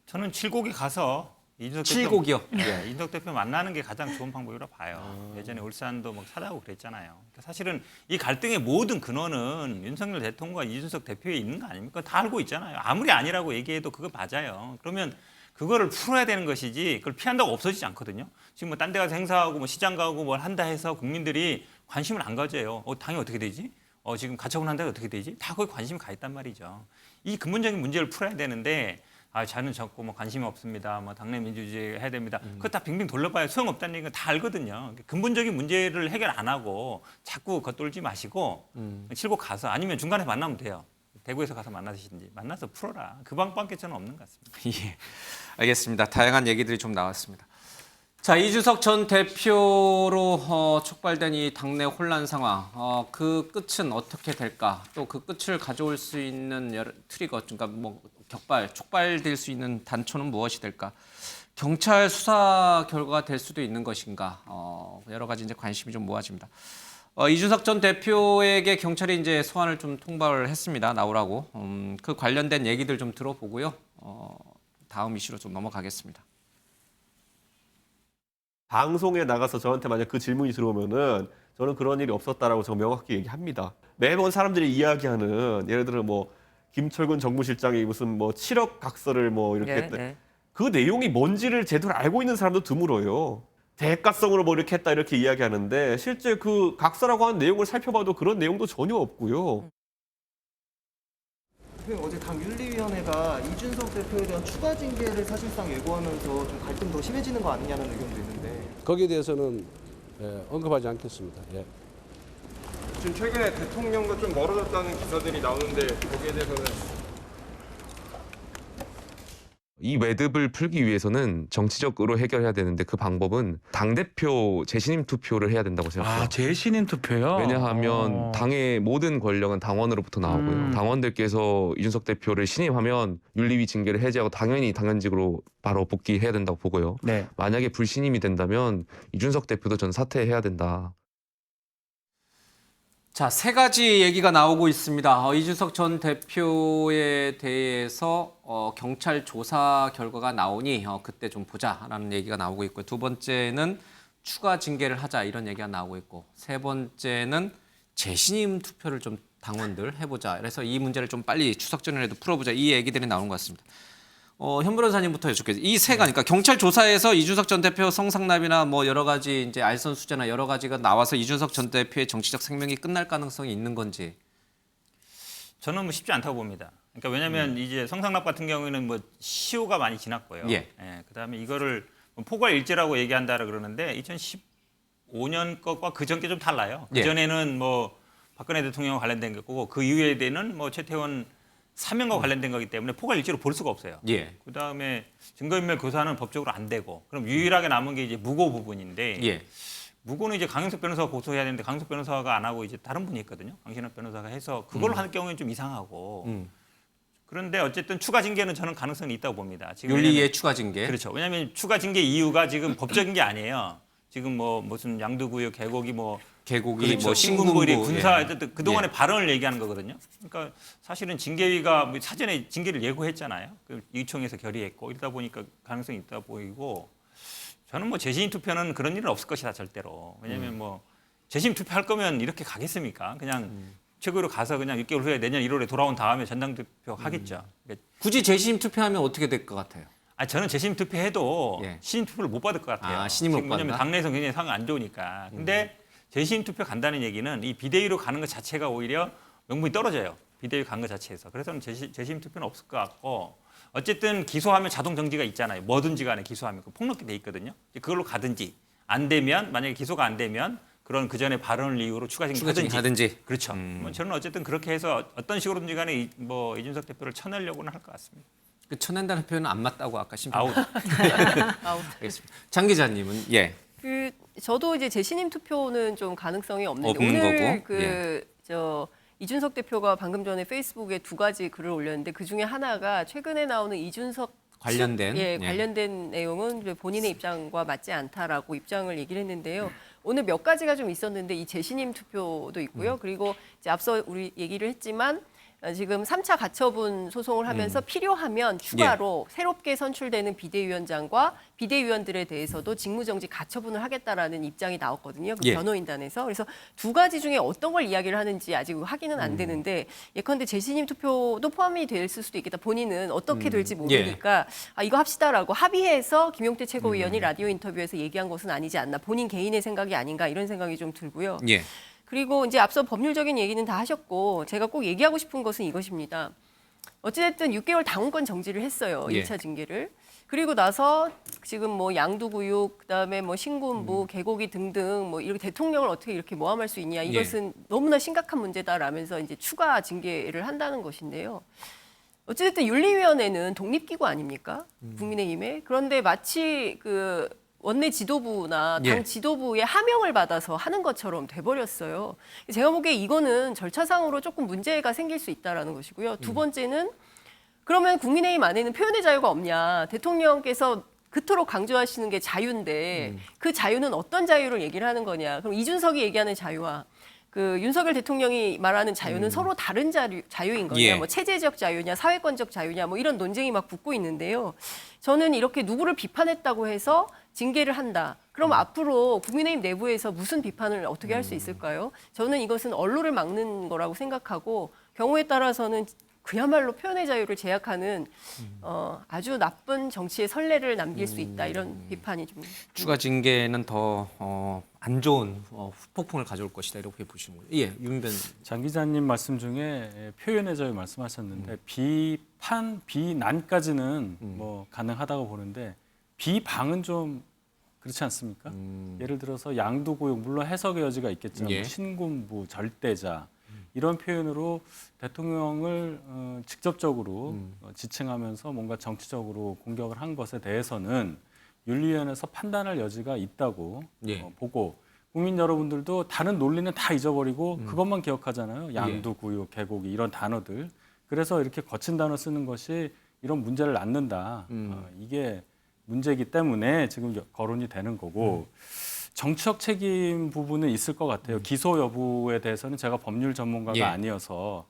저는 칠곡에 가서 이준석 칠곡이요? 이준석 대표 만나는 게 가장 좋은 방법이라고 봐요. 예전에 울산도 막 사자고 그랬잖아요. 그러니까 사실은 이 갈등의 모든 근원은 윤석열 대통령과 이준석 대표에 있는 거 아닙니까? 다 알고 있잖아요. 아무리 아니라고 얘기해도 그거 맞아요. 그러면 그거를 풀어야 되는 것이지 그걸 피한다고 없어지지 않거든요. 지금 뭐 딴 데 가서 행사하고 뭐 시장 가고 뭘 한다 해서 국민들이 관심을 안 가져요. 당이 어떻게 되지? 지금 가처분 한다가 어떻게 되지? 다 거기 관심이 가 있단 말이죠. 이 근본적인 문제를 풀어야 되는데 저는 자꾸 뭐 관심이 없습니다. 뭐 당내 민주주의 해야 됩니다. 그거 다 빙빙 돌려봐야 소용없다는 얘기는 다 알거든요. 근본적인 문제를 해결 안 하고 자꾸 겉돌지 마시고 칠곡 가서 아니면 중간에 만나면 돼요. 대구에서 가서 만나시든지 만나서 풀어라. 그 방법밖에 저는 없는 것 같습니다. 예, 알겠습니다. 다양한 얘기들이 좀 나왔습니다. 자, 이준석 전 대표로 촉발된 이 당내 혼란 상황, 그 끝은 어떻게 될까? 또 그 끝을 가져올 수 있는 트리거, 그러니까 뭐 촉발될 수 있는 단초는 무엇이 될까? 경찰 수사 결과가 될 수도 있는 것인가? 여러 가지 이제 관심이 좀 모아집니다. 이준석 전 대표에게 경찰이 이제 소환을 좀 통보를 했습니다. 나오라고. 그 관련된 얘기들 좀 들어보고요. 다음 이슈로 좀 넘어가겠습니다. 방송에 나가서 저한테 만약 그 질문이 들어오면은 저는 그런 일이 없었다라고 저 명확히 얘기합니다. 매번 사람들이 이야기하는 예를 들어 뭐 김철근 정무실장이 무슨 뭐 7억 각서를 뭐 이렇게 했다. 그 내용이 뭔지를 제대로 알고 있는 사람도 드물어요. 대가성으로 뭐 이렇게 했다 이렇게 이야기하는데 실제 그 각서라고 하는 내용을 살펴봐도 그런 내용도 전혀 없고요. 어제 당 윤리위원회가 이준석 대표에 대한 추가 징계를 사실상 예고하면서 좀 갈등 더 심해지는 거 아니냐는 의견도 있는데 거기에 대해서는 언급하지 않겠습니다. 지금 최근에 대통령과 좀 멀어졌다는 기사들이 나오는데 거기에 대해서는 이 매듭을 풀기 위해서는 정치적으로 해결해야 되는데 그 방법은 당대표 재신임 투표를 해야 된다고 생각해요. 재신임 투표요? 왜냐하면 당의 모든 권력은 당원으로부터 나오고요. 당원들께서 이준석 대표를 신임하면 윤리위 징계를 해제하고 당연히 당연직으로 바로 복귀해야 된다고 보고요. 만약에 불신임이 된다면 이준석 대표도 전 사퇴해야 된다. 자, 세 가지 얘기가 나오고 있습니다. 이준석 전 대표에 대해서 경찰 조사 결과가 나오니 그때 좀 보자라는 얘기가 나오고 있고요. 두 번째는 추가 징계를 하자 이런 얘기가 나오고 있고 세 번째는 재신임 투표를 좀 당원들 해보자. 그래서 이 문제를 좀 빨리 추석 전이라도 풀어보자. 이 얘기들이 나오는 것 같습니다. 현 변호사님부터 여쭙겠습니다. 이 세 가지, 그러니까 경찰 조사에서 이준석 전 대표 성상납이나 뭐 여러 가지 이제 알선수재나 여러 가지가 나와서 이준석 전 대표의 정치적 생명이 끝날 가능성이 있는 건지. 저는 뭐 쉽지 않다고 봅니다. 그러니까 왜냐하면 이제 성상납 같은 경우에는 뭐 시효가 많이 지났고요. 그다음에 이거를 뭐 포괄일제라고 얘기한다라 그러는데 2015년 것과 그 전께 좀 달라요. 그 전에는 뭐 박근혜 대통령과 관련된 거고 그 이후에는 뭐 최태원 사면과 관련된 거기 때문에 포괄일제로 볼 수가 없어요. 그다음에 증거인멸 교사는 법적으로 안 되고 그럼 유일하게 남은 게 이제 무고 부분인데 무고는 이제 강윤석 변호사가 고소해야 되는데 강윤석 변호사가 안 하고 이제 다른 분이 있거든요. 강신업 변호사가 해서 그걸로 할 경우에는 좀 이상하고 그런데 어쨌든 추가 징계는 저는 가능성이 있다고 봅니다. 지금 윤리의 추가 징계. 그렇죠. 왜냐하면 추가 징계 이유가 지금 법적인 게 아니에요. 지금 뭐 무슨 양두구역 계곡이 뭐 뭐 신군부리 군사 그동안의 발언을 얘기하는 거거든요. 그러니까 사실은 징계위가 뭐 사전에 징계를 예고했잖아요. 그 의총에서 결의했고 이러다 보니까 가능성이 있다 보이고 저는 뭐 재신임 투표는 그런 일은 없을 것이다 절대로. 왜냐하면 뭐 재신임 투표할 거면 이렇게 가겠습니까? 그냥 최고위로 가서 그냥 6개월 후에 내년 1월에 돌아온 다음에 전당대표 하겠죠. 그러니까 굳이 재심 투표하면 어떻게 될 것 같아요? 저는 재심 투표해도 신임 투표를 못 받을 것 같아요. 신임을 지금 못 왜냐하면 받는다? 당내에서 굉장히 상황이 안 좋으니까. 근데 재심 투표 간다는 얘기는 이 비대위로 가는 것 자체가 오히려 명분이 떨어져요. 비대위 간 것 자체에서. 그래서 저는 재심 투표는 없을 것 같고 어쨌든 기소하면 자동 정지가 있잖아요. 뭐든지 간에 기소하면 폭넓게 돼 있거든요. 그걸로 가든지 안 되면 만약에 기소가 안 되면 그런 그 전에 발언을 이유로 추가 징계하든지. 그렇죠. 저는 어쨌든 그렇게 해서 어떤 식으로든지 간에 뭐 이준석 대표를 쳐내려고는 할 것 같습니다. 그 쳐낸다는 표현은 안 맞다고 아까 심판. 아웃. 알겠습니다. 장 기자님은 저도 이제 재신임 투표는 좀 가능성이 없는데 없는 오늘 거고. 이준석 대표가 방금 전에 페이스북에 2가지 글을 올렸는데 그 중에 하나가 최근에 나오는 이준석 관련된 관련된 내용은 본인의 입장과 맞지 않다라고 입장을 얘기를 했는데요. 오늘 몇 가지가 좀 있었는데 이 재신임 투표도 있고요. 그리고 이제 앞서 우리 얘기를 했지만 지금 3차 가처분 소송을 하면서 필요하면 추가로 새롭게 선출되는 비대위원장과 비대위원들에 대해서도 직무정지 가처분을 하겠다라는 입장이 나왔거든요. 그 변호인단에서. 그래서 2가지 중에 어떤 걸 이야기를 하는지 아직 확인은 안 되는데 예컨대 재신임 투표도 포함이 될 수도 있겠다. 본인은 어떻게 될지 모르니까 이거 합시다라고 합의해서 김용태 최고위원이 라디오 인터뷰에서 얘기한 것은 아니지 않나. 본인 개인의 생각이 아닌가 이런 생각이 좀 들고요. 그리고 이제 앞서 법률적인 얘기는 다 하셨고 제가 꼭 얘기하고 싶은 것은 이것입니다. 어찌됐든 6개월 당원권 정지를 했어요. 1차 징계를. 그리고 나서 지금 뭐 양두구육, 그다음에 뭐 신군부, 개고기 등등 뭐 이렇게 대통령을 어떻게 이렇게 모함할 수 있냐. 이것은 너무나 심각한 문제다라면서 이제 추가 징계를 한다는 것인데요. 어찌됐든 윤리위원회는 독립기구 아닙니까? 국민의힘에. 그런데 마치 그 원내 지도부나 당 지도부의 하명을 받아서 하는 것처럼 돼버렸어요. 제가 보기에 이거는 절차상으로 조금 문제가 생길 수 있다는 것이고요. 두 번째는 그러면 국민의힘 안에는 표현의 자유가 없냐. 대통령께서 그토록 강조하시는 게 자유인데 그 자유는 어떤 자유를 얘기를 하는 거냐. 그럼 이준석이 얘기하는 자유와 그 윤석열 대통령이 말하는 자유는 서로 다른 자유인 거냐, 뭐 체제적 자유냐, 사회권적 자유냐, 뭐 이런 논쟁이 막 붙고 있는데요. 저는 이렇게 누구를 비판했다고 해서 징계를 한다. 그럼 앞으로 국민의힘 내부에서 무슨 비판을 어떻게 할 수 있을까요? 저는 이것은 언론을 막는 거라고 생각하고 경우에 따라서는 그야말로 표현의 자유를 제약하는 아주 나쁜 정치의 선례를 남길 수 있다 이런 비판이 좀 추가 징계는 더 안 좋은 후폭풍을 가져올 것이다 이렇게 보시는 거예요. 윤변 장 기자님 말씀 중에 표현의 자유 말씀하셨는데 비판, 비난까지는 뭐 가능하다고 보는데 비방은 좀 그렇지 않습니까? 예를 들어서 양두구육 물론 해석의 여지가 있겠지만 뭐 신군부, 절대자 이런 표현으로 대통령을 직접적으로 지칭하면서 뭔가 정치적으로 공격을 한 것에 대해서는 윤리위원회에서 판단할 여지가 있다고 보고 국민 여러분들도 다른 논리는 다 잊어버리고 그것만 기억하잖아요. 양두구육, 개고기 이런 단어들. 그래서 이렇게 거친 단어 쓰는 것이 이런 문제를 낳는다. 이게 문제이기 때문에 지금 거론이 되는 거고 정치적 책임 부분은 있을 것 같아요. 기소 여부에 대해서는 제가 법률 전문가가 아니어서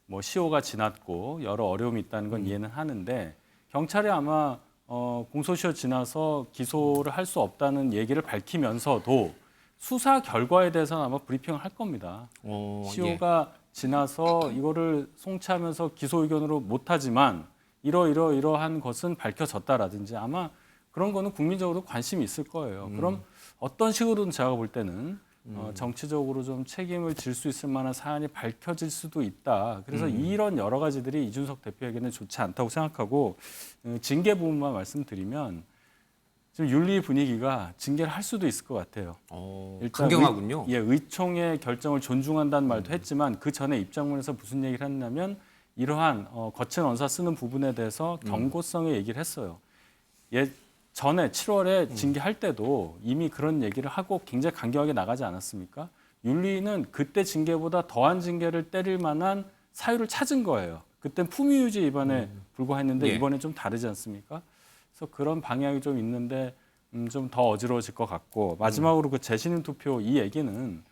뭐 시효가 지났고 여러 어려움이 있다는 건 이해는 하는데 경찰이 아마 공소시효 지나서 기소를 할 수 없다는 얘기를 밝히면서도 수사 결과에 대해서는 아마 브리핑을 할 겁니다. 시효가 지나서 이거를 송치하면서 기소 의견으로 못하지만 이러한 것은 밝혀졌다라든지 아마 그런 거는 국민적으로 관심이 있을 거예요. 그럼 어떤 식으로든 제가 볼 때는 정치적으로 좀 책임을 질 수 있을 만한 사안이 밝혀질 수도 있다. 그래서 이런 여러 가지들이 이준석 대표에게는 좋지 않다고 생각하고 징계 부분만 말씀드리면 지금 윤리 분위기가 징계를 할 수도 있을 것 같아요. 일단 강경하군요. 의총의 결정을 존중한다는 말도 했지만 그 전에 입장문에서 무슨 얘기를 했냐면 이러한 거친 언사 쓰는 부분에 대해서 경고성의 얘기를 했어요. 전에 7월에 징계할 때도 이미 그런 얘기를 하고 굉장히 강경하게 나가지 않았습니까? 윤리는 그때 징계보다 더한 징계를 때릴 만한 사유를 찾은 거예요. 그땐 품위유지 위반에 불과했는데 이번에 좀 다르지 않습니까? 그래서 그런 방향이 좀 있는데 좀 더 어지러워질 것 같고 마지막으로 그 재신임 투표 이 얘기는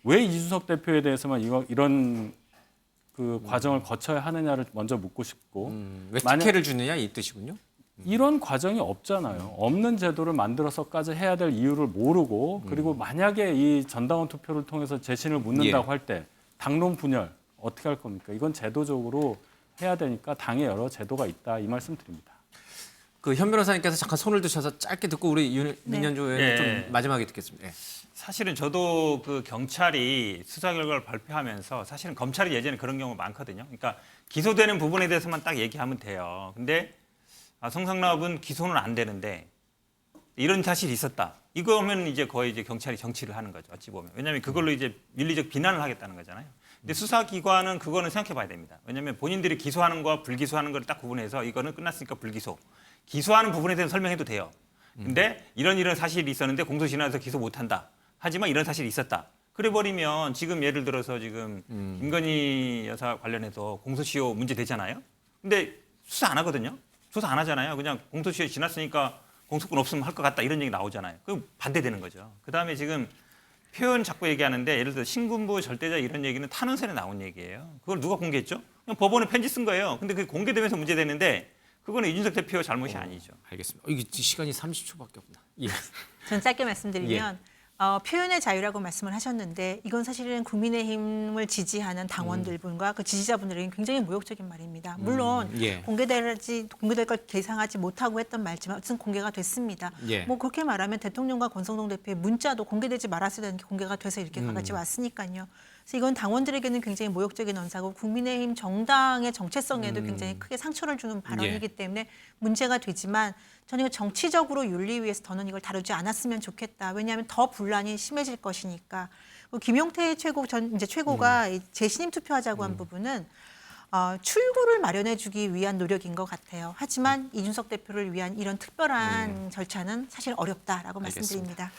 왜 이준석 대표에 대해서만 이런 그 과정을 거쳐야 하느냐를 먼저 묻고 싶고 왜 특혜를 주느냐 이 뜻이군요. 이런 과정이 없잖아요. 없는 제도를 만들어서까지 해야 될 이유를 모르고 그리고 만약에 이 전당원 투표를 통해서 재신을 묻는다고 할 때 당론 분열 어떻게 할 겁니까? 이건 제도적으로 해야 되니까 당에 여러 제도가 있다 이 말씀 드립니다. 그 현 변호사님께서 잠깐 손을 드셔서 짧게 듣고 우리 민현주 의원님 좀 마지막에 듣겠습니다. 사실은 저도 그 경찰이 수사 결과를 발표하면서 사실은 검찰이 예전에 그런 경우 많거든요. 그러니까 기소되는 부분에 대해서만 딱 얘기하면 돼요. 근데 성상납은 기소는 안 되는데 이런 사실이 있었다. 이거면 이제 거의 이제 경찰이 정치를 하는 거죠. 어찌 보면. 왜냐하면 그걸로 이제 윤리적 비난을 하겠다는 거잖아요. 근데 수사기관은 그거는 생각해 봐야 됩니다. 왜냐하면 본인들이 기소하는 거와 불기소하는 걸 딱 구분해서 이거는 끝났으니까 불기소. 기소하는 부분에 대해서 설명해도 돼요. 근데 이런 사실이 있었는데 공소시효에서 기소 못한다. 하지만 이런 사실이 있었다. 그래 버리면 지금 예를 들어서 지금 김건희 여사 관련해서 공소시효 문제 되잖아요. 근데 수사 안 하거든요. 조사 안 하잖아요. 그냥 공소시효 지났으니까 공소권 없으면 할 것 같다 이런 얘기 나오잖아요. 그 반대되는 거죠. 그다음에 지금 표현 자꾸 얘기하는데 예를 들어 신군부 절대자 이런 얘기는 탄원서에 나온 얘기예요. 그걸 누가 공개했죠? 그냥 법원에 편지 쓴 거예요. 근데 그게 공개되면서 문제되는데 그거는 이준석 대표 잘못이 아니죠. 알겠습니다. 이게 시간이 30초밖에 없나? 예. 전 짧게 말씀드리면 표현의 자유라고 말씀을 하셨는데 이건 사실은 국민의힘을 지지하는 당원들분과 그 지지자분들에게 굉장히 모욕적인 말입니다. 물론 공개될 걸 예상하지 못하고 했던 말지만 어쨌든 공개가 됐습니다. 뭐 그렇게 말하면 대통령과 권성동 대표의 문자도 공개되지 말았어야 되는 게 공개가 돼서 이렇게 가까이 왔으니까요. 그래서 이건 당원들에게는 굉장히 모욕적인 언사고 국민의힘 정당의 정체성에도 굉장히 크게 상처를 주는 발언이기 때문에 문제가 되지만 저는 이거 정치적으로 윤리위에서 더는 이걸 다루지 않았으면 좋겠다. 왜냐하면 더 분란이 심해질 것이니까. 김용태 최고가 재신임 투표하자고 한 부분은 출구를 마련해주기 위한 노력인 것 같아요. 하지만 이준석 대표를 위한 이런 특별한 절차는 사실 어렵다라고 말씀드립니다.